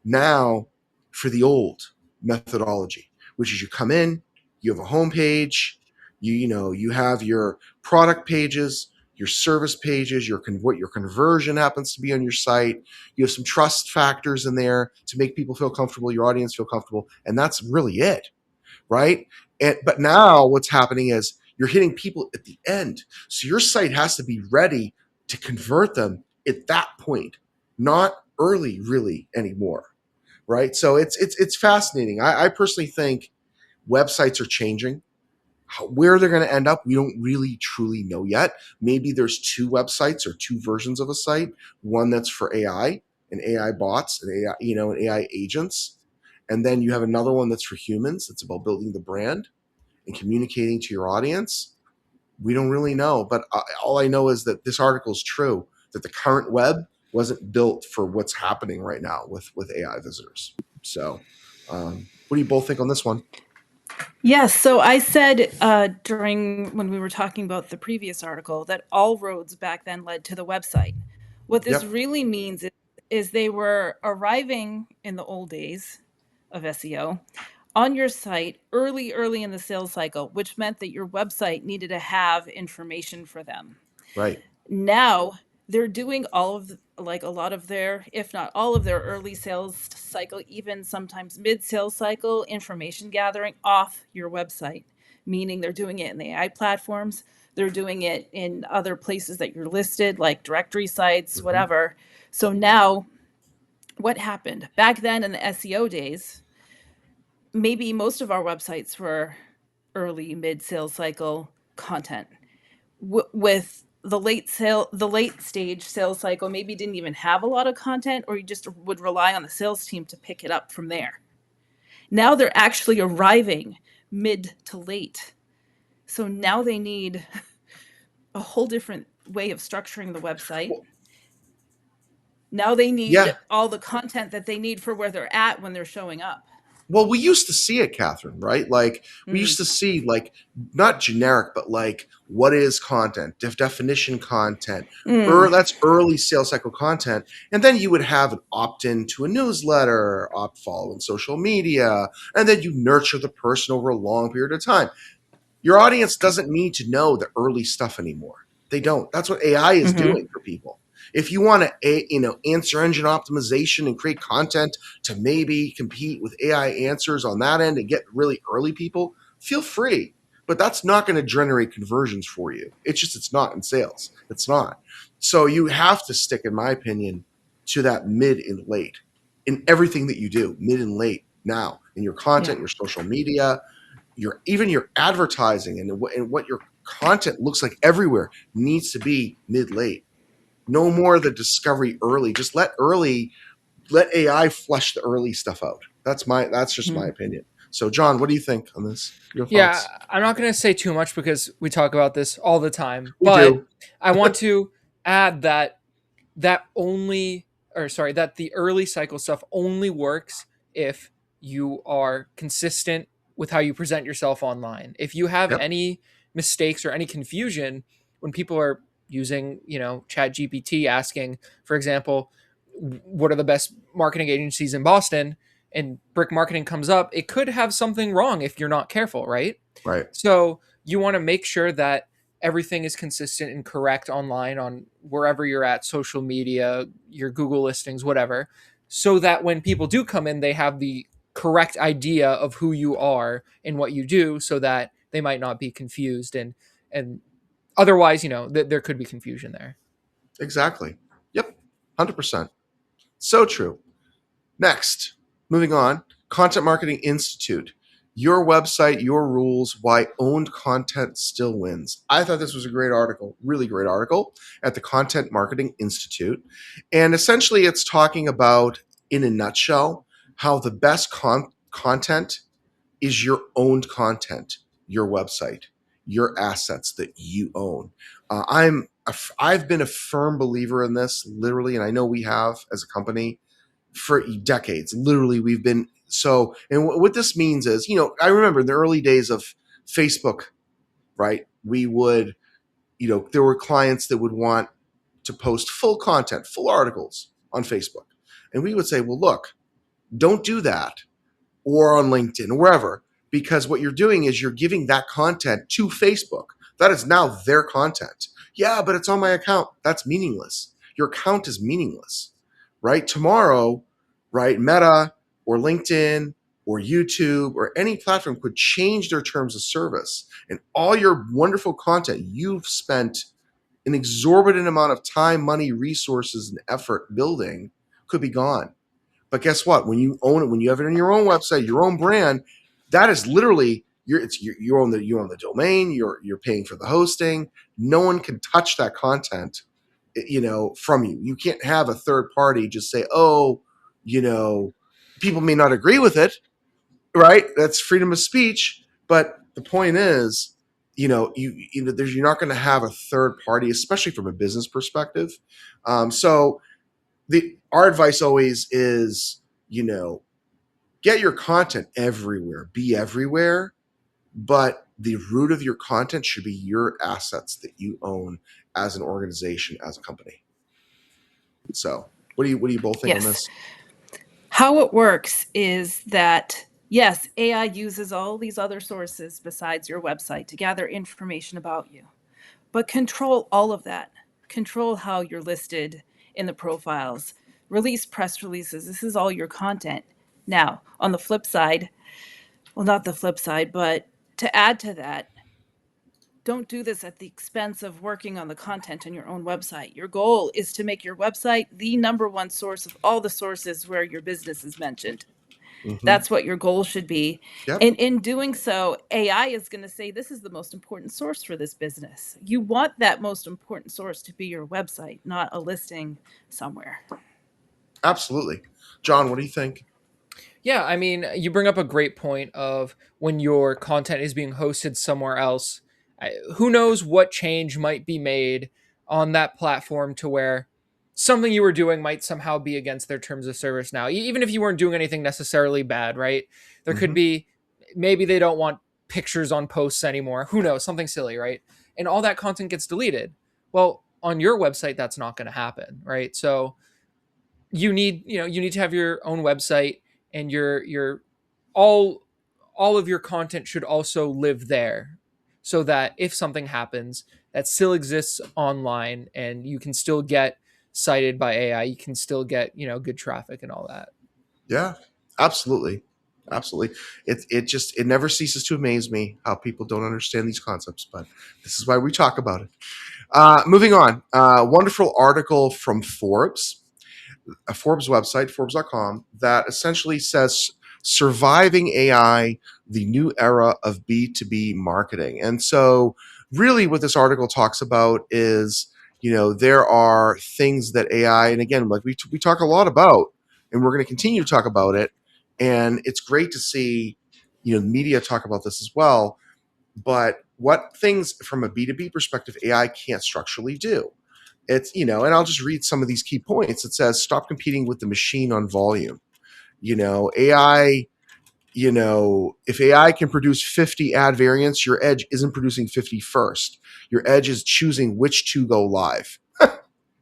now for the old methodology, which is you come in, you have a homepage, you have your product pages, your service pages, what your conversion happens to be on your site. You have some trust factors in there to make people feel comfortable, your audience feel comfortable, and that's really it, right? But now what's happening is you're hitting people at the end, so your site has to be ready to convert them at that point, not early, really anymore, right? So it's fascinating. I personally think websites are changing. Where they're going to end up, we don't really truly know yet. Maybe there's two websites or two versions of a site. One that's for AI and AI bots and AI, and AI agents, and then you have another one that's for humans. It's about building the brand and communicating to your audience. We don't really know, but all I know is that this article is true. That the current web wasn't built for what's happening right now with AI visitors. So, what do you both think on this one? Yes, so I said during when we were talking about the previous article that all roads back then led to the website. What this Yep. really means is they were arriving in the old days of SEO on your site early in the sales cycle, which meant that your website needed to have information for them. Right. Now they're doing all of like a lot of their, if not all of their early sales cycle, even sometimes mid sales cycle information gathering off your website, meaning they're doing it in the AI platforms. They're doing it in other places that you're listed, like directory sites, Mm-hmm. whatever. So now what happened back then in the SEO days, maybe most of our websites were early mid sales cycle content with the late stage sales cycle maybe didn't even have a lot of content, or you just would rely on the sales team to pick it up from there. Now they're actually arriving mid to late, so now they need a whole different way of structuring the website. Well, Now they need yeah. all the content that they need for where they're at when they're showing up. Well, we used to see it, Catherine, right? Like we used Mm. to see like not generic, but like what is content, definition content, Mm. that's early sales cycle content. And then you would have an opt-in to a newsletter, opt follow in social media, and then you nurture the person over a long period of time. Your audience doesn't need to know the early stuff anymore. They don't. That's what AI is Mm-hmm. doing for people. If you want to, answer engine optimization and create content to maybe compete with AI answers on that end and get really early people, feel free. But that's not going to generate conversions for you. It's not in sales. It's not. So you have to stick, in my opinion, to that mid and late in everything that you do, mid and late now in your content, Yeah. your social media, your advertising and what your content looks like everywhere needs to be mid late. No more of the discovery early. Just let AI flesh the early stuff out. That's just my Mm-hmm. opinion. So John, what do you think on this? Your Yeah, thoughts? I'm not going to say too much because we talk about this all the time, We but do. I want to add that only or sorry, that the early cycle stuff only works if you are consistent with how you present yourself online. If you have Yep. any mistakes or any confusion when people are using, Chat GPT asking, for example, what are the best marketing agencies in Boston, and brick marketing comes up, it could have something wrong if you're not careful, right? Right. So you want to make sure that everything is consistent and correct online on wherever you're at, social media, your Google listings, whatever, so that when people do come in, they have the correct idea of who you are and what you do, so that they might not be confused, and otherwise, there could be confusion there. Exactly. Yep. 100%. So true. Next, moving on, Content Marketing Institute. Your website, your rules, why owned content still wins. I thought this was a great article, really great article at the Content Marketing Institute. And essentially, it's talking about, in a nutshell, how the best content is your owned content, your website. your assets that you own. I've been a firm believer in this, literally, and I know we have as a company for decades. Literally, we've been so. And what this means is, I remember in the early days of Facebook, right? We would, there were clients that would want to post full content, full articles on Facebook, and we would say, well, look, don't do that, or on LinkedIn or wherever, because what you're doing is you're giving that content to Facebook. That is now their content. Yeah, but it's on my account. That's meaningless. Your account is meaningless, right? Tomorrow, right, Meta or LinkedIn or YouTube or any platform could change their terms of service, and all your wonderful content you've spent an exorbitant amount of time, money, resources, and effort building could be gone. But guess what? When you own it, when you have it on your own website, your own brand, that is literally you own the domain. You're paying for the hosting. No one can touch that content, from you. You can't have a third party just say, oh, people may not agree with it, right? That's freedom of speech. But the point is, you're not going to have a third party, especially from a business perspective. So our advice always is, get your content everywhere, be everywhere, but the root of your content should be your assets that you own as an organization, as a company. So, what do you both think on Yes. this? How it works is that, yes, AI uses all these other sources besides your website to gather information about you, but control all of that. Control how you're listed in the profiles, release press releases. This is all your content. Now, on the flip side, well, not the flip side, but to add to that, don't do this at the expense of working on the content on your own website. Your goal is to make your website the number one source of all the sources where your business is mentioned. Mm-hmm. That's what your goal should be. Yep. And in doing so, AI is going to say this is the most important source for this business. You want that most important source to be your website, not a listing somewhere. Absolutely. John, what do you think? Yeah, I mean, you bring up a great point of when your content is being hosted somewhere else. Who knows what change might be made on that platform to where something you were doing might somehow be against their terms of service now, even if you weren't doing anything necessarily bad, right? There could Mm-hmm. be, maybe they don't want pictures on posts anymore. Who knows? Something silly, right? And all that content gets deleted. Well, on your website, that's not going to happen, right? So you need to have your own website, and your all all of your content should also live there, so that if something happens, that still exists online and you can still get cited by AI, you can still get good traffic and all that. Yeah, absolutely. Absolutely. It never ceases to amaze me how people don't understand these concepts, but this is why we talk about it. Moving on. Wonderful article from Forbes, a Forbes website, Forbes.com, that essentially says surviving AI, the new era of B2B marketing. And so, really, what this article talks about is, there are things that AI, and again, like we talk a lot about, and we're going to continue to talk about it. And it's great to see, the media talk about this as well. But what things from a B2B perspective AI can't structurally do? It's, and I'll just read some of these key points. It says, stop competing with the machine on volume. AI, if AI can produce 50 ad variants, your edge isn't producing 50 first. Your edge is choosing which to go live.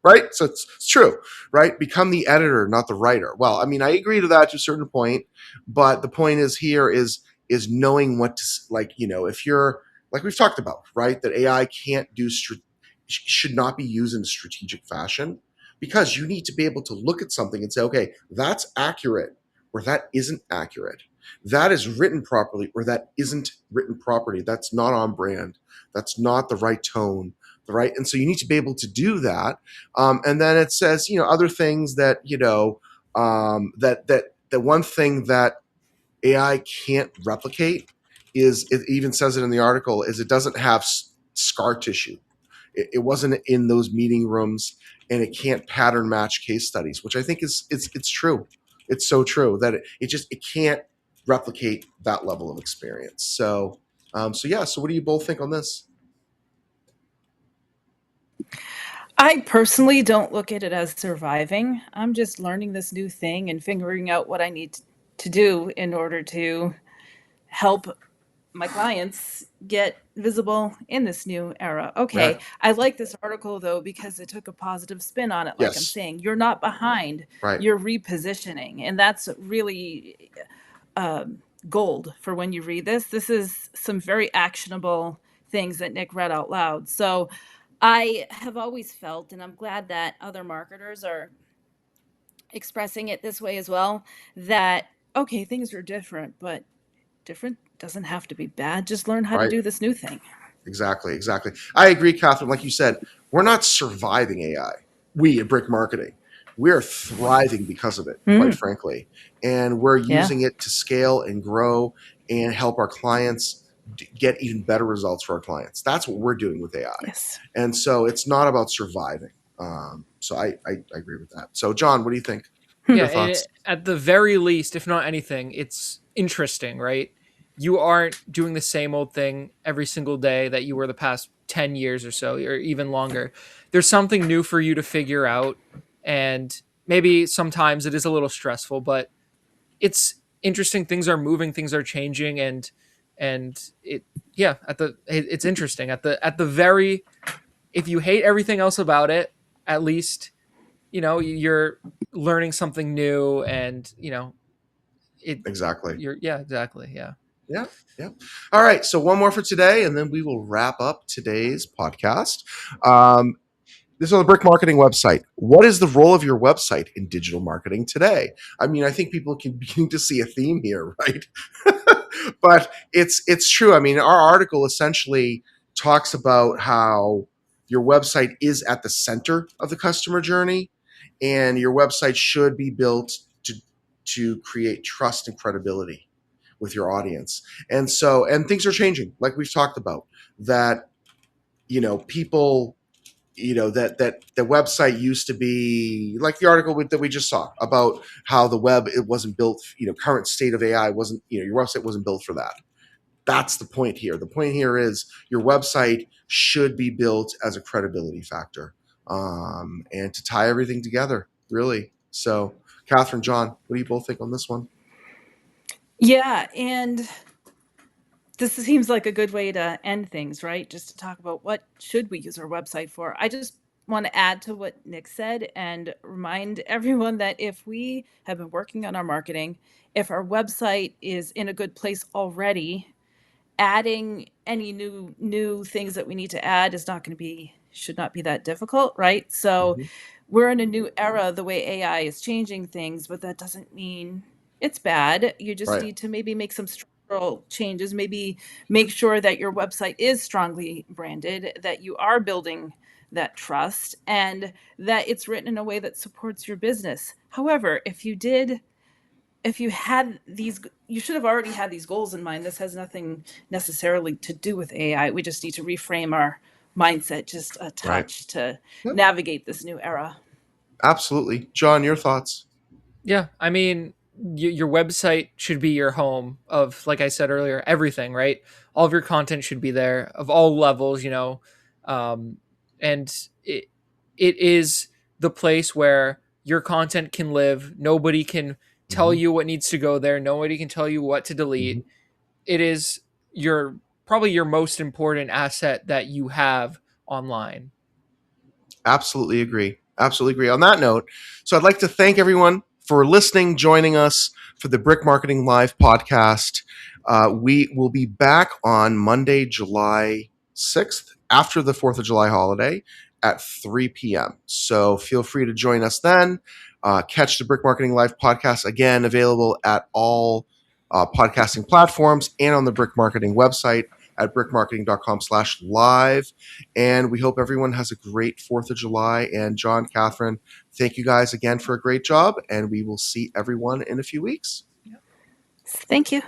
Right? So it's true, right? Become the editor, not the writer. Well, I mean, I agree to that to a certain point, but the point is here is knowing what to, like, if you're, like we've talked about, right? That AI can't do should not be used in a strategic fashion, because you need to be able to look at something and say, okay, that's accurate or that isn't accurate. That is written properly or that isn't written properly. That's not on brand. That's not the right tone, right? And so you need to be able to do that. And then it says, other things that, that one thing that AI can't replicate is, it even says it in the article, is it doesn't have scar tissue. It wasn't in those meeting rooms, and it can't pattern match case studies, which I think it's true. It's so true that it can't replicate that level of experience. So So what do you both think on this? I personally don't look at it as surviving. I'm just learning this new thing and figuring out what I need to do in order to help my clients get visible in this new era. Yeah. Okay, I like this article though because it took a positive spin on it. Like I'm Yes. saying, you're not behind, Right. you're repositioning. And that's really gold for when you read this. This is some very actionable things that Nick read out loud. So I have always felt, and I'm glad that other marketers are expressing it this way as well, that okay, things are different, but different doesn't have to be bad. Just learn how to Right. do this new thing. Exactly. Exactly. I agree, Catherine. Like you said, we're not surviving AI. We at Brick Marketing, we're thriving because of it, quite Mm, frankly, and we're yeah. using it to scale and grow and help our clients get even better results for our clients. That's what we're doing with AI, Yes. and so it's not about surviving. So I agree with that. So John, what do you think? Yeah, Your and thoughts? at the very least, if not anything, it's interesting, right? You aren't doing the same old thing every single day that you were the past 10 years or so, or even longer. There's something new for you to figure out. And maybe sometimes it is a little stressful, but it's interesting. Things are moving, things are changing, and yeah, it's interesting. At the very, if you hate everything else about it, at least you're learning something new, and it Exactly. you're yeah, exactly, yeah. Yeah. Yeah. All right. So one more for today, and then we will wrap up today's podcast. Um, This is on the Brick Marketing website. What is the role of your website in digital marketing today? I mean, I think people can begin to see a theme here, right? But it's true. I mean, our article essentially talks about how your website is at the center of the customer journey, and your website should be built to create trust and credibility with your audience. And things are changing, like we've talked about. That people that the website used to be like the article that we just saw about how the web, it wasn't built, current state of AI wasn't, your website wasn't built for that. That's the point here. The point here is your website should be built as a credibility factor, and to tie everything together, really. So Catherine, John, what do you both think on this one? Yeah, and this seems like a good way to end things, right? Just to talk about what should we use our website for. I just want to add to what Nick said and remind everyone that if we have been working on our marketing, if our website is in a good place already, adding any new things that we need to add is not going to be should not be that difficult, right? So Mhm. we're in a new era the way AI is changing things, but that doesn't mean it's bad. You just Right. need to maybe make some structural changes, maybe make sure that your website is strongly branded, that you are building that trust, and that it's written in a way that supports your business. However, if you had these, you should have already had these goals in mind. This has nothing necessarily to do with AI. We just need to reframe our mindset just a Right. touch to Yep. navigate this new era. Absolutely. John, your thoughts? Yeah, I mean, your website should be your home of, like I said earlier, everything, right? All of your content should be there of all levels, um, and it is the place where your content can live. Nobody can tell Hmm. you what needs to go there. Nobody can tell you what to Hmm. delete. It is your probably your most important asset that you have online. Absolutely agree. Absolutely agree. On that note, so I'd like to thank everyone for listening, joining us for the Brick Marketing Live podcast. We will be back on Monday, July 6th, after the 4th of July holiday at 3 p.m. So feel free to join us then. Catch the Brick Marketing Live podcast again, available at all podcasting platforms and on the Brick Marketing website at brickmarketing.com/live. And we hope everyone has a great 4th of July. And John, Catherine, thank you guys again for a great job. And we will see everyone in a few weeks. Thank you.